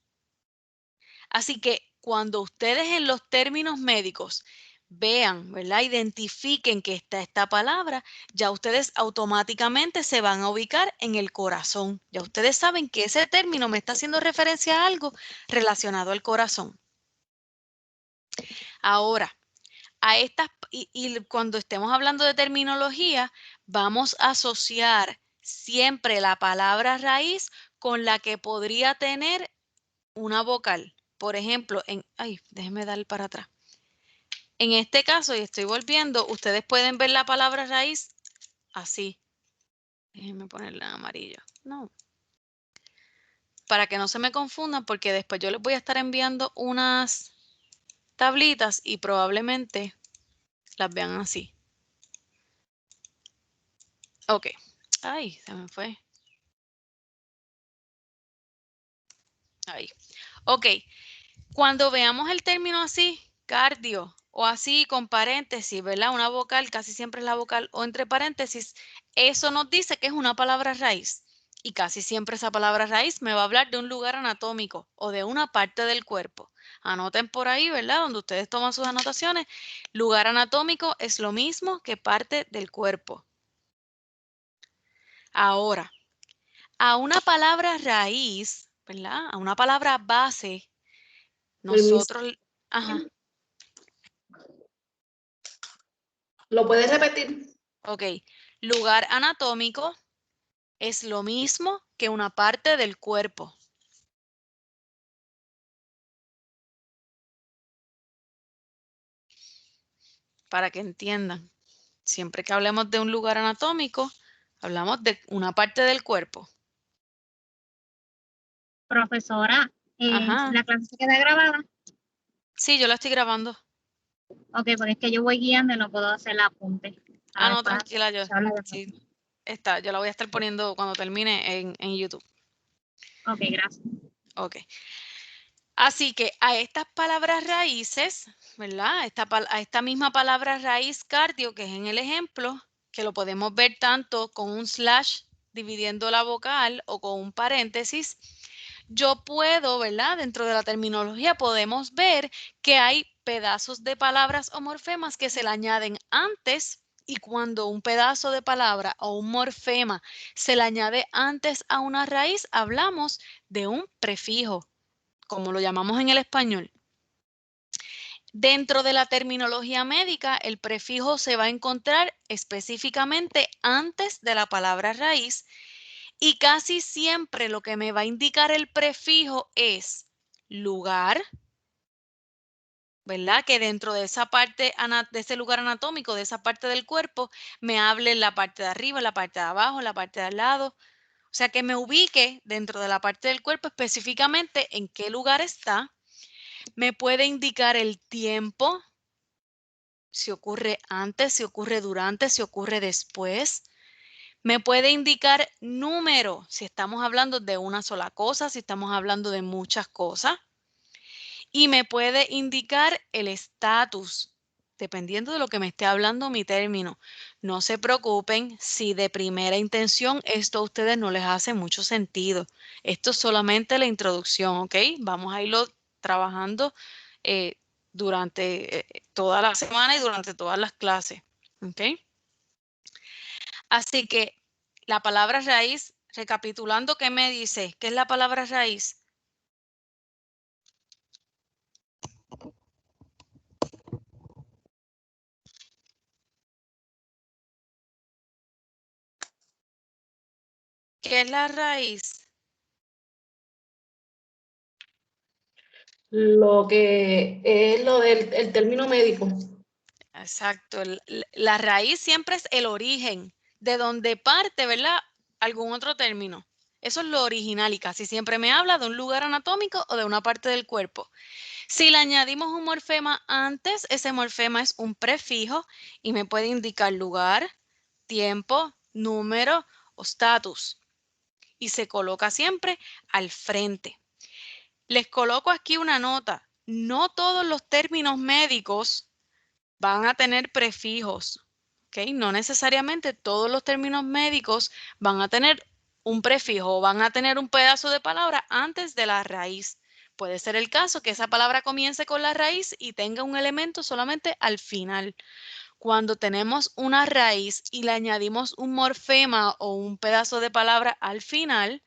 [SPEAKER 1] Así que cuando ustedes en los términos médicos vean, ¿verdad? Identifiquen que está esta palabra, ya ustedes automáticamente se van a ubicar en el corazón. Ya ustedes saben que ese término me está haciendo referencia a algo relacionado al corazón. Ahora, y cuando estemos hablando de terminología, vamos a asociar siempre la palabra raíz con la que podría tener una vocal. Por ejemplo, déjeme dar para atrás. En este caso, y estoy volviendo, ustedes pueden ver la palabra raíz así. Déjenme ponerla en amarillo. No. Para que no se me confundan, porque después yo les voy a estar enviando unas tablitas y probablemente las vean así. Ok. Ay, se me fue. Ahí. Ok. Cuando veamos el término así, cardio, o así con paréntesis, ¿verdad? Una vocal, casi siempre es la vocal, o entre paréntesis, eso nos dice que es una palabra raíz. Y casi siempre esa palabra raíz me va a hablar de un lugar anatómico o de una parte del cuerpo. Anoten por ahí, ¿verdad? Donde ustedes toman sus anotaciones. Lugar anatómico es lo mismo que parte del cuerpo. Ahora, a una palabra raíz, ¿verdad? A una palabra base,
[SPEAKER 3] Permiso.
[SPEAKER 1] nosotros... Ajá,
[SPEAKER 3] ¿Lo puedes repetir?
[SPEAKER 1] ok. Lugar anatómico es lo mismo que una parte del cuerpo. Para que entiendan. Siempre que hablemos de un lugar anatómico, hablamos de una parte del cuerpo.
[SPEAKER 4] Profesora,
[SPEAKER 1] Ajá.
[SPEAKER 4] ¿la clase se queda grabada?
[SPEAKER 1] Sí, yo la estoy grabando.
[SPEAKER 4] Ok, porque es que yo voy guiando y no puedo hacer el apunte.
[SPEAKER 1] Ah, no,
[SPEAKER 4] Después
[SPEAKER 1] tranquila, yo.
[SPEAKER 4] se habla después.
[SPEAKER 1] Sí, está. Yo la voy a estar poniendo cuando termine en YouTube.
[SPEAKER 4] Ok, gracias.
[SPEAKER 1] Ok. Así que a estas palabras raíces, ¿verdad? A esta misma palabra raíz cardio, que es en el ejemplo, que lo podemos ver tanto con un slash dividiendo la vocal o con un paréntesis, yo puedo, ¿verdad? Dentro de la terminología podemos ver que hay pedazos de palabras o morfemas que se le añaden antes, y cuando un pedazo de palabra o un morfema se le añade antes a una raíz, hablamos de un prefijo, como lo llamamos en el español. Dentro de la terminología médica, el prefijo se va a encontrar específicamente antes de la palabra raíz, y casi siempre lo que me va a indicar el prefijo es lugar, ¿verdad? Que dentro de esa parte, de ese lugar anatómico, de esa parte del cuerpo, me hable en la parte de arriba, en la parte de abajo, en la parte de al lado. O sea, que me ubique dentro de la parte del cuerpo específicamente en qué lugar está. Me puede indicar el tiempo, si ocurre antes, si ocurre durante, si ocurre después. Me puede indicar número, si estamos hablando de una sola cosa, si estamos hablando de muchas cosas. Y me puede indicar el estatus, dependiendo de lo que me esté hablando mi término. No se preocupen si de primera intención esto a ustedes no les hace mucho sentido. Esto es solamente la introducción, ¿ok? Vamos a irlo trabajando durante toda la semana y durante todas las clases, ¿ok? Así que la palabra raíz, recapitulando, ¿qué me dice? ¿Qué es la palabra raíz? ¿Qué es la raíz?
[SPEAKER 3] Lo que es lo del el término médico.
[SPEAKER 1] Exacto. La raíz siempre es el origen, de donde parte, ¿verdad? Algún otro término. Eso es lo original y casi siempre me habla de un lugar anatómico o de una parte del cuerpo. Si le añadimos un morfema antes, ese morfema es un prefijo y me puede indicar lugar, tiempo, número o estatus. Y se coloca siempre al frente. Les coloco aquí una nota. No todos los términos médicos van a tener prefijos, ¿ok? No necesariamente todos los términos médicos van a tener un prefijo o van a tener un pedazo de palabra antes de la raíz. Puede ser el caso que esa palabra comience con la raíz y tenga un elemento solamente al final. Cuando tenemos una raíz y le añadimos un morfema o un pedazo de palabra al final,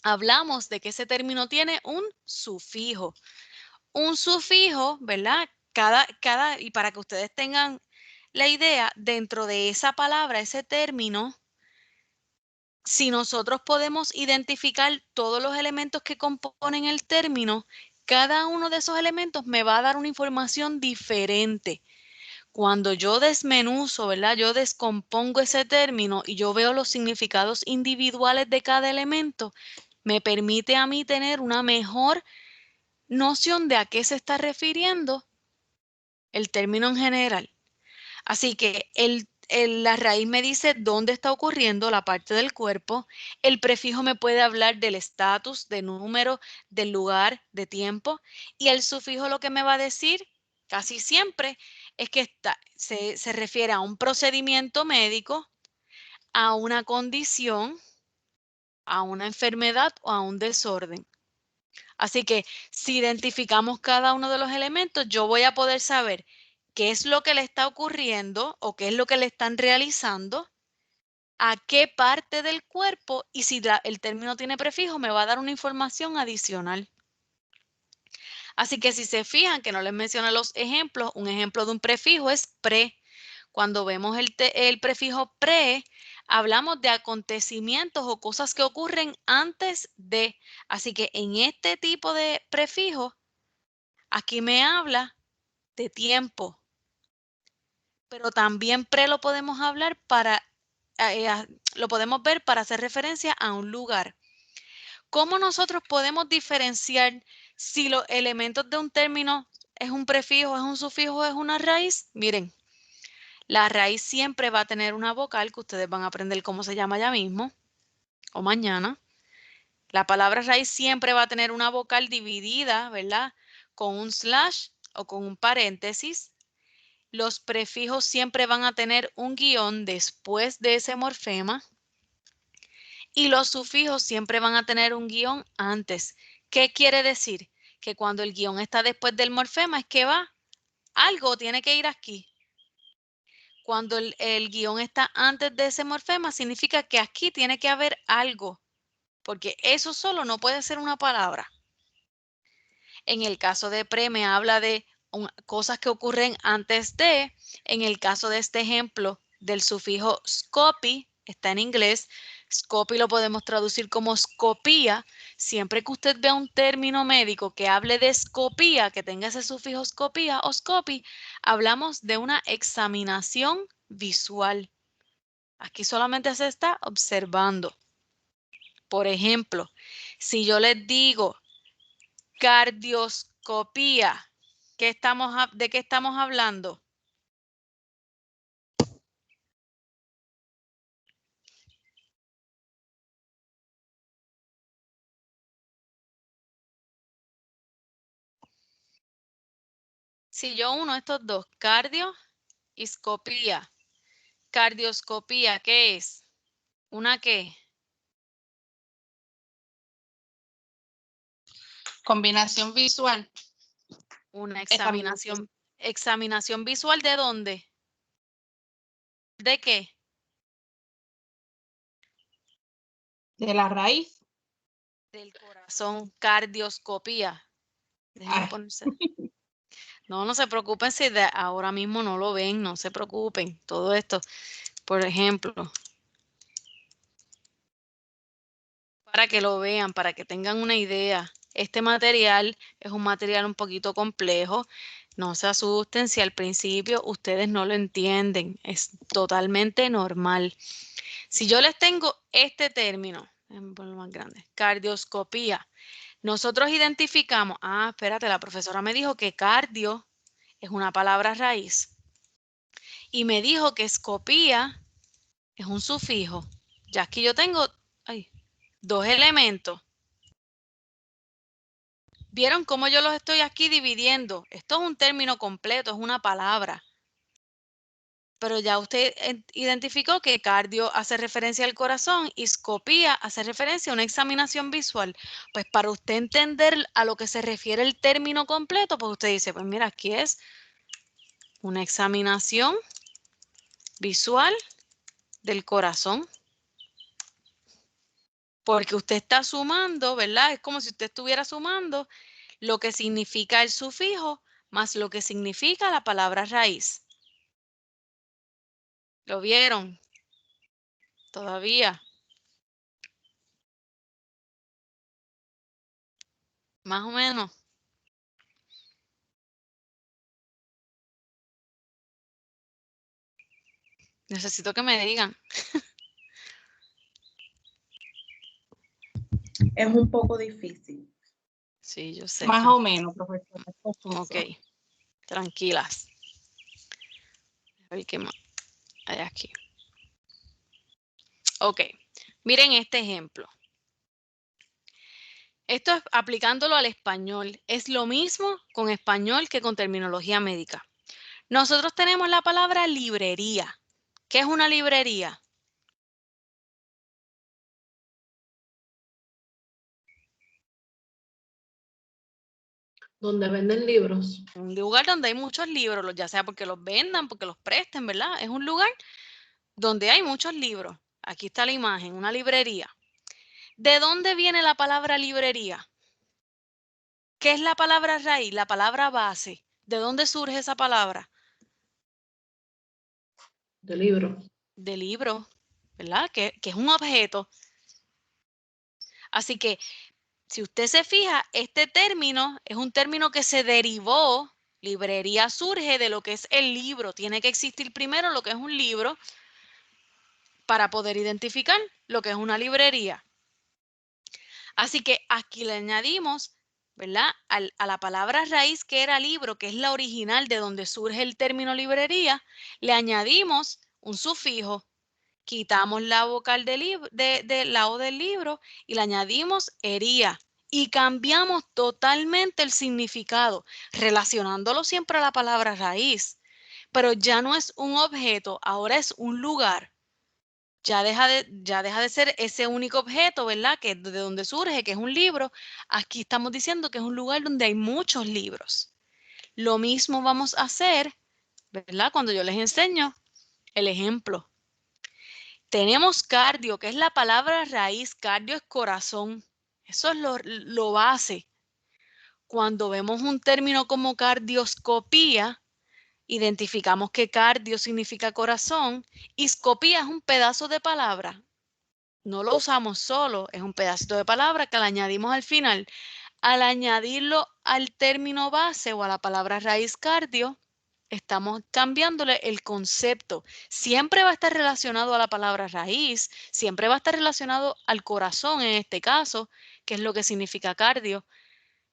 [SPEAKER 1] hablamos de que ese término tiene un sufijo. Un sufijo, ¿verdad? Y para que ustedes tengan la idea, dentro de esa palabra, ese término, si nosotros podemos identificar todos los elementos que componen el término, cada uno de esos elementos me va a dar una información diferente. cuando yo desmenuzo, ¿verdad? Yo descompongo ese término y yo veo los significados individuales de cada elemento, me permite a mí tener una mejor noción de a qué se está refiriendo el término en general. Así que la raíz me dice dónde está ocurriendo la parte del cuerpo. El prefijo me puede hablar del estatus, de número, del lugar, de tiempo. Y el sufijo lo que me va a decir casi siempre es que se refiere a un procedimiento médico, a una condición, a una enfermedad o a un desorden. Así que si identificamos cada uno de los elementos, yo voy a poder saber qué es lo que le está ocurriendo o qué es lo que le están realizando, a qué parte del cuerpo, y si el término tiene prefijo, me va a dar una información adicional. Así que si se fijan que no les mencioné los ejemplos, un ejemplo de un prefijo es pre. Cuando vemos el prefijo pre, hablamos de acontecimientos o cosas que ocurren antes de. Así que en este tipo de prefijo, aquí me habla de tiempo. Pero también pre lo podemos hablar lo podemos ver para hacer referencia a un lugar. ¿Cómo nosotros podemos diferenciar si los elementos de un término es un prefijo, es un sufijo, es una raíz? Miren, la raíz siempre va a tener una vocal que ustedes van a aprender cómo se llama ya mismo o mañana. La palabra raíz siempre va a tener una vocal dividida, ¿verdad? Con un slash o con un paréntesis. Los prefijos siempre van a tener un guión después de ese morfema y los sufijos siempre van a tener un guión antes. ¿Qué quiere decir? Que cuando el guión está después del morfema es que algo tiene que ir aquí. Cuando el guión está antes de ese morfema significa que aquí tiene que haber algo, porque eso solo no puede ser una palabra. En el caso de pre me habla de cosas que ocurren antes de. En el caso de este ejemplo del sufijo scopi, está en inglés. Scopi lo podemos traducir como scopía. Siempre que usted vea un término médico que hable de scopía, que tenga ese sufijo scopía o scopi, hablamos de una examinación visual. Aquí solamente se está observando. Por ejemplo, si yo les digo cardioscopía, ¿de qué estamos hablando? Si yo uno estos dos, cardio y scopía. Cardioscopía, ¿qué es? ¿Una qué?
[SPEAKER 2] Combinación visual.
[SPEAKER 1] Una examinación. ¿Examinación visual de dónde? ¿De qué?
[SPEAKER 2] De la raíz.
[SPEAKER 1] Del corazón. Cardioscopía. Déjenme ponerse. No se preocupen si ahora mismo no lo ven, no se preocupen. Todo esto, por ejemplo, para que lo vean, para que tengan una idea. Este material es un material un poquito complejo. No se asusten si al principio ustedes no lo entienden. Es totalmente normal. Si yo les tengo este término, déjenme ponerlo más grande, cardioscopía, nosotros identificamos, espérate, la profesora me dijo que cardio es una palabra raíz y me dijo que escopía es un sufijo. Ya aquí yo tengo dos elementos. ¿Vieron cómo yo los estoy aquí dividiendo? Esto es un término completo, es una palabra. Pero ya usted identificó que cardio hace referencia al corazón y scopía hace referencia a una examinación visual. Pues para usted entender a lo que se refiere el término completo, pues usted dice, pues mira, aquí es una examinación visual del corazón. Porque usted está sumando, ¿verdad? Es como si usted estuviera sumando lo que significa el sufijo más lo que significa la palabra raíz. ¿Lo vieron? Todavía. Más o menos. Necesito que me digan.
[SPEAKER 5] Es un poco difícil.
[SPEAKER 1] Sí, yo sé.
[SPEAKER 2] Más o menos, profesor. Es confuso.
[SPEAKER 1] Ok, tranquilas. A ver qué más hay aquí. Ok, miren este ejemplo. Esto es aplicándolo al español. Es lo mismo con español que con terminología médica. Nosotros tenemos la palabra librería. ¿Qué es una librería?
[SPEAKER 3] Donde venden libros.
[SPEAKER 1] Un lugar donde hay muchos libros, ya sea porque los vendan, porque los presten, ¿verdad? Es un lugar donde hay muchos libros. Aquí está la imagen, una librería. ¿De dónde viene la palabra librería? ¿Qué es la palabra raíz? La palabra base. ¿De dónde surge esa palabra?
[SPEAKER 3] De libro.
[SPEAKER 1] De libro, ¿verdad? Que es un objeto. Así que, si usted se fija, este término es un término que se derivó. Librería surge de lo que es el libro. Tiene que existir primero lo que es un libro para poder identificar lo que es una librería. Así que aquí le añadimos, ¿verdad? A la palabra raíz que era libro, que es la original de donde surge el término librería, le añadimos un sufijo. Quitamos la vocal del lado del libro y le añadimos ería. Y cambiamos totalmente el significado, relacionándolo siempre a la palabra raíz. Pero ya no es un objeto, ahora es un lugar. Ya deja de ser ese único objeto, ¿verdad? Que de donde surge, que es un libro. Aquí estamos diciendo que es un lugar donde hay muchos libros. Lo mismo vamos a hacer, ¿verdad? Cuando yo les enseño el ejemplo. Tenemos cardio, que es la palabra raíz. Cardio es corazón. Eso es lo base. Cuando vemos un término como cardioscopía, identificamos que cardio significa corazón y scopía es un pedazo de palabra. No lo usamos solo, es un pedacito de palabra que le añadimos al final. Al añadirlo al término base o a la palabra raíz cardio, estamos cambiándole el concepto. Siempre va a estar relacionado a la palabra raíz, siempre va a estar relacionado al corazón en este caso, que es lo que significa cardio.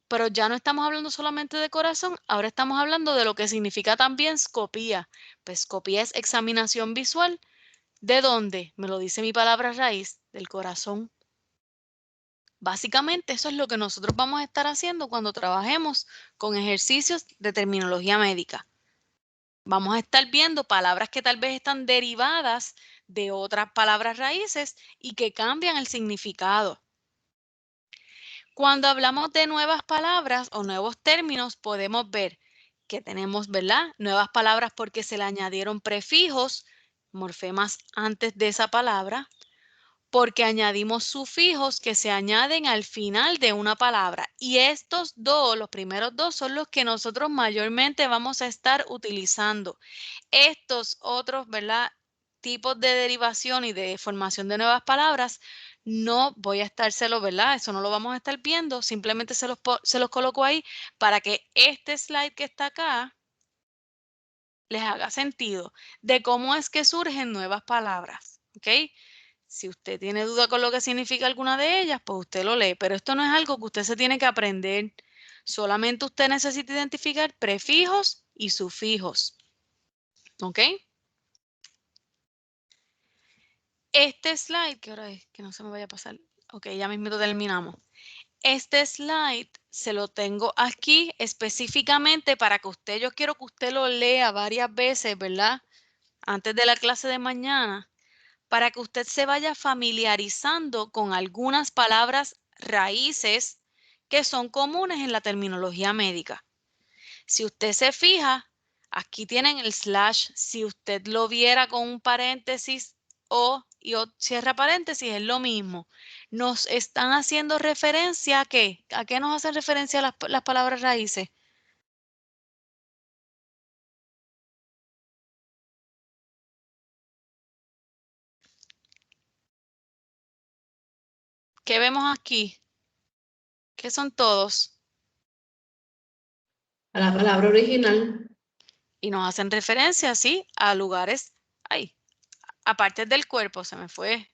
[SPEAKER 1] Pero ya no estamos hablando solamente de corazón, ahora estamos hablando de lo que significa también scopía. Pues scopía es examinación visual. ¿De dónde? Me lo dice mi palabra raíz, del corazón. Básicamente eso es lo que nosotros vamos a estar haciendo cuando trabajemos con ejercicios de terminología médica. Vamos a estar viendo palabras que tal vez están derivadas de otras palabras raíces y que cambian el significado. Cuando hablamos de nuevas palabras o nuevos términos, podemos ver que tenemos, ¿verdad? Nuevas palabras porque se le añadieron prefijos, morfemas antes de esa palabra, porque añadimos sufijos que se añaden al final de una palabra. Y estos dos, los primeros dos, son los que nosotros mayormente vamos a estar utilizando. Estos otros, ¿verdad? Tipos de derivación y de formación de nuevas palabras, no voy a estárselo, ¿verdad? Eso no lo vamos a estar viendo, simplemente se los coloco ahí para que este slide que está acá les haga sentido de cómo es que surgen nuevas palabras, ¿ok? Si usted tiene duda con lo que significa alguna de ellas, pues usted lo lee, pero esto no es algo que usted se tiene que aprender. Solamente usted necesita identificar prefijos y sufijos, ¿ok? Este slide, ¿qué hora es? Que no se me vaya a pasar. Ok, ya mismo terminamos. Este slide se lo tengo aquí específicamente para que usted, yo quiero que usted lo lea varias veces, ¿verdad? Antes de la clase de mañana, para que usted se vaya familiarizando con algunas palabras raíces que son comunes en la terminología médica. Si usted se fija, aquí tienen el slash. Si usted lo viera con un paréntesis y cierra paréntesis, es lo mismo. Nos están haciendo referencia ¿a qué? ¿A qué nos hacen referencia las palabras raíces? ¿Qué vemos aquí? ¿Qué son todos?
[SPEAKER 3] A la palabra original.
[SPEAKER 1] Y nos hacen referencia, sí, a lugares, aparte del cuerpo, se me fue.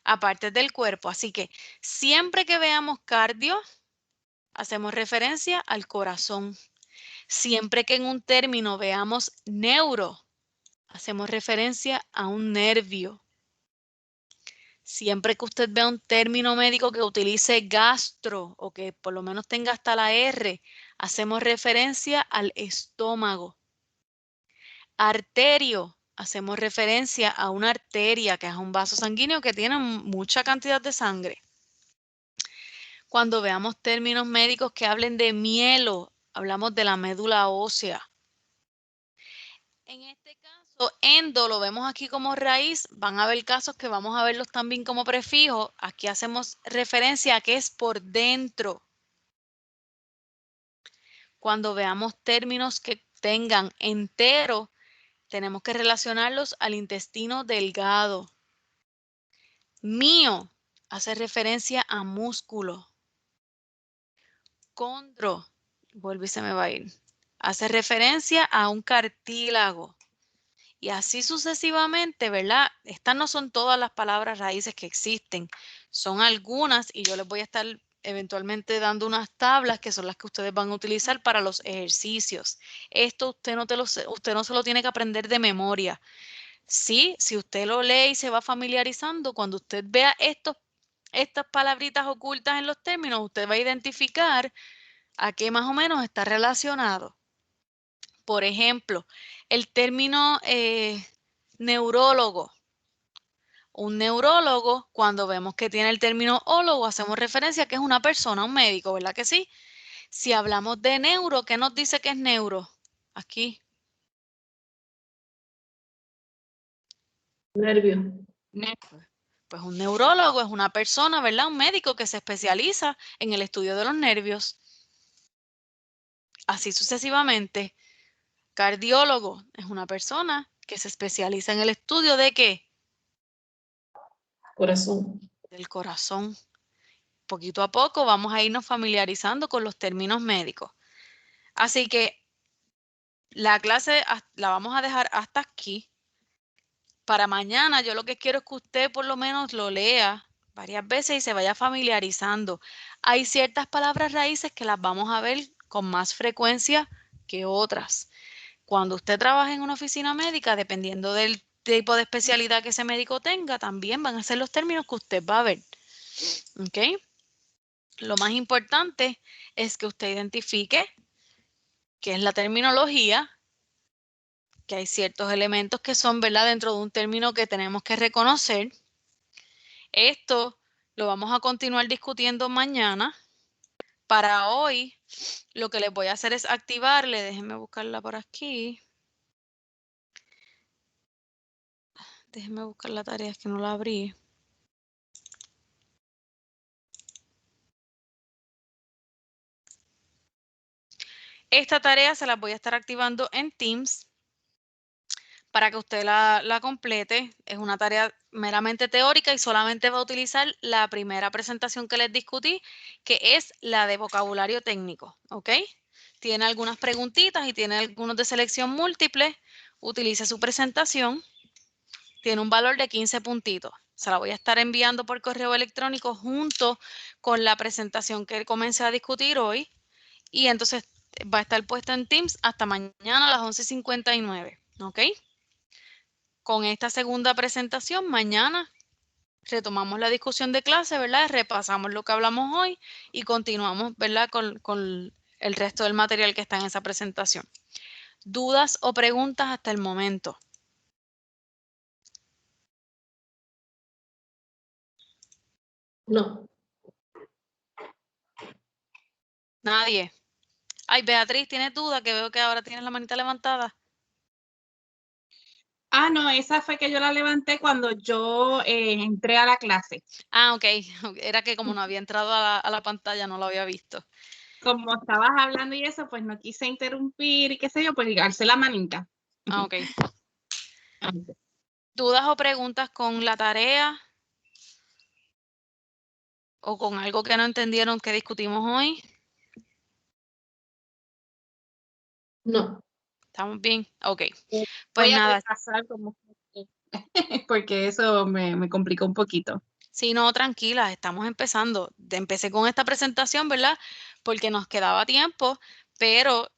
[SPEAKER 1] Aparte del cuerpo. Así que siempre que veamos cardio, hacemos referencia al corazón. Siempre que en un término veamos neuro, hacemos referencia a un nervio. Siempre que usted vea un término médico que utilice gastro o que por lo menos tenga hasta la R, hacemos referencia al estómago. Arterio, hacemos referencia a una arteria, que es un vaso sanguíneo que tiene mucha cantidad de sangre. Cuando veamos términos médicos que hablen de mielo, hablamos de la médula ósea. En este caso, endo lo vemos aquí como raíz. Van a haber casos que vamos a verlos también como prefijo. Aquí hacemos referencia a que es por dentro. Cuando veamos términos que tengan entero, tenemos que relacionarlos al intestino delgado. Mío hace referencia a músculo. Condro, vuelve y se me va a ir. Hace referencia a un cartílago. Y así sucesivamente, ¿verdad? Estas no son todas las palabras raíces que existen. Son algunas y yo les voy a estar eventualmente dando unas tablas que son las que ustedes van a utilizar para los ejercicios. Esto usted no se lo tiene que aprender de memoria. Sí, si usted lo lee y se va familiarizando, cuando usted vea estas palabritas ocultas en los términos, usted va a identificar a qué más o menos está relacionado. Por ejemplo, el término neurólogo. Un neurólogo, cuando vemos que tiene el término ólogo, hacemos referencia a que es una persona, un médico, ¿verdad que sí? Si hablamos de neuro, ¿qué nos dice que es neuro? Aquí.
[SPEAKER 3] Nervio.
[SPEAKER 1] Pues un neurólogo es una persona, ¿verdad? Un médico que se especializa en el estudio de los nervios. Así sucesivamente. Cardiólogo es una persona que se especializa en el estudio de ¿qué?
[SPEAKER 3] Corazón.
[SPEAKER 1] Del corazón. Poquito a poco vamos a irnos familiarizando con los términos médicos. Así que la clase la vamos a dejar hasta aquí. Para mañana yo lo que quiero es que usted por lo menos lo lea varias veces y se vaya familiarizando. Hay ciertas palabras raíces que las vamos a ver con más frecuencia que otras. Cuando usted trabaja en una oficina médica, dependiendo del tipo de especialidad que ese médico tenga, también van a ser los términos que usted va a ver. ¿Ok? Lo más importante es que usted identifique qué es la terminología, que hay ciertos elementos que son, ¿verdad?, dentro de un término que tenemos que reconocer. Esto lo vamos a continuar discutiendo mañana. Para hoy, lo que les voy a hacer es activarle, déjenme buscarla por aquí. Déjenme buscar la tarea, es que no la abrí. Esta tarea se la voy a estar activando en Teams para que usted la complete. Es una tarea meramente teórica y solamente va a utilizar la primera presentación que les discutí, que es la de vocabulario técnico, ¿ok? Tiene algunas preguntitas y tiene algunos de selección múltiple. Utilice su presentación. Tiene un valor de 15 puntitos. Se la voy a estar enviando por correo electrónico junto con la presentación que comencé a discutir hoy. Y entonces va a estar puesta en Teams hasta mañana a las 11:59, ¿ok? Con esta segunda presentación, mañana retomamos la discusión de clase, ¿verdad? Repasamos lo que hablamos hoy y continuamos, ¿verdad? Con el resto del material que está en esa presentación. ¿Dudas o preguntas hasta el momento?
[SPEAKER 3] No.
[SPEAKER 1] Nadie. Ay, Beatriz, ¿tienes duda? Que veo que ahora tienes la manita levantada.
[SPEAKER 2] Ah, no, esa fue que yo la levanté cuando yo entré a la clase.
[SPEAKER 1] Ah, ok. Era que como no había entrado a la pantalla, no lo había visto.
[SPEAKER 2] Como estabas hablando y eso, pues no quise interrumpir y qué sé yo, pues alcé la manita.
[SPEAKER 1] Ah, ok. ¿Dudas o preguntas con la tarea? ¿O con algo que no entendieron que discutimos hoy?
[SPEAKER 3] No.
[SPEAKER 1] ¿Estamos bien? Ok.
[SPEAKER 2] Voy
[SPEAKER 1] Pues
[SPEAKER 2] a
[SPEAKER 1] nada,
[SPEAKER 2] repasar como porque eso me complicó un poquito.
[SPEAKER 1] Sí, no, tranquila, estamos empezando. Empecé con esta presentación, ¿verdad? Porque nos quedaba tiempo, pero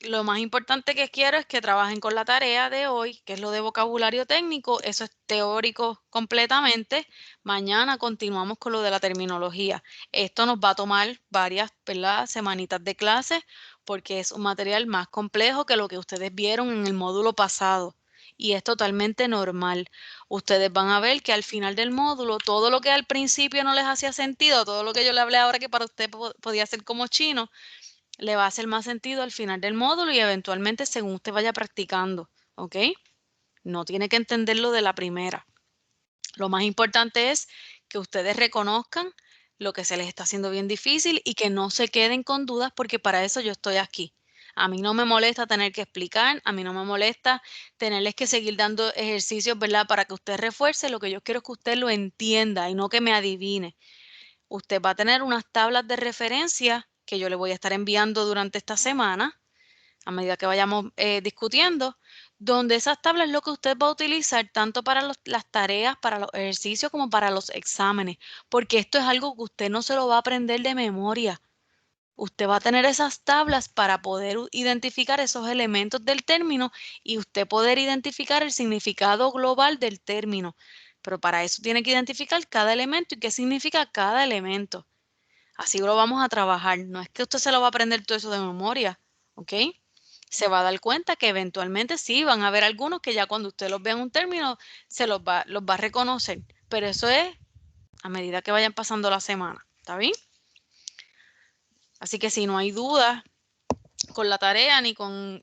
[SPEAKER 1] lo más importante que quiero es que trabajen con la tarea de hoy, que es lo de vocabulario técnico. Eso es teórico completamente. Mañana continuamos con lo de la terminología. Esto nos va a tomar varias, ¿verdad?, semanitas de clase, porque es un material más complejo que lo que ustedes vieron en el módulo pasado. Y es totalmente normal. Ustedes van a ver que al final del módulo, todo lo que al principio no les hacía sentido, todo lo que yo le hablé ahora que para usted podía ser como chino, le va a hacer más sentido al final del módulo y eventualmente según usted vaya practicando, ¿ok? No tiene que entenderlo de la primera. Lo más importante es que ustedes reconozcan lo que se les está haciendo bien difícil y que no se queden con dudas porque para eso yo estoy aquí. A mí no me molesta tener que explicar, a mí no me molesta tenerles que seguir dando ejercicios, ¿verdad? Para que usted refuerce. Lo que yo quiero es que usted lo entienda y no que me adivine. Usted va a tener unas tablas de referencia que yo le voy a estar enviando durante esta semana, a medida que vayamos discutiendo, donde esas tablas es lo que usted va a utilizar tanto para las tareas, para los ejercicios, como para los exámenes, porque esto es algo que usted no se lo va a aprender de memoria. Usted va a tener esas tablas para poder identificar esos elementos del término y usted poder identificar el significado global del término. Pero para eso tiene que identificar cada elemento y qué significa cada elemento. Así lo vamos a trabajar. No es que usted se lo va a aprender todo eso de memoria, ¿ok? Se va a dar cuenta que eventualmente sí, van a haber algunos que ya cuando usted los vea en un término, los va a reconocer. Pero eso es a medida que vayan pasando la semana, ¿está bien? Así que si no hay duda con la tarea ni con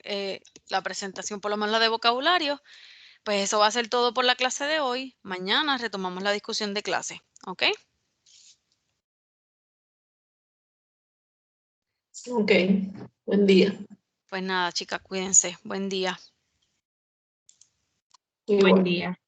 [SPEAKER 1] la presentación, por lo menos la de vocabulario, pues eso va a ser todo por la clase de hoy. Mañana retomamos la discusión de clase, ¿ok?
[SPEAKER 3] Ok, buen día.
[SPEAKER 1] Pues nada, chicas, cuídense. Buen día.
[SPEAKER 2] Buen
[SPEAKER 3] Igual.
[SPEAKER 2] día.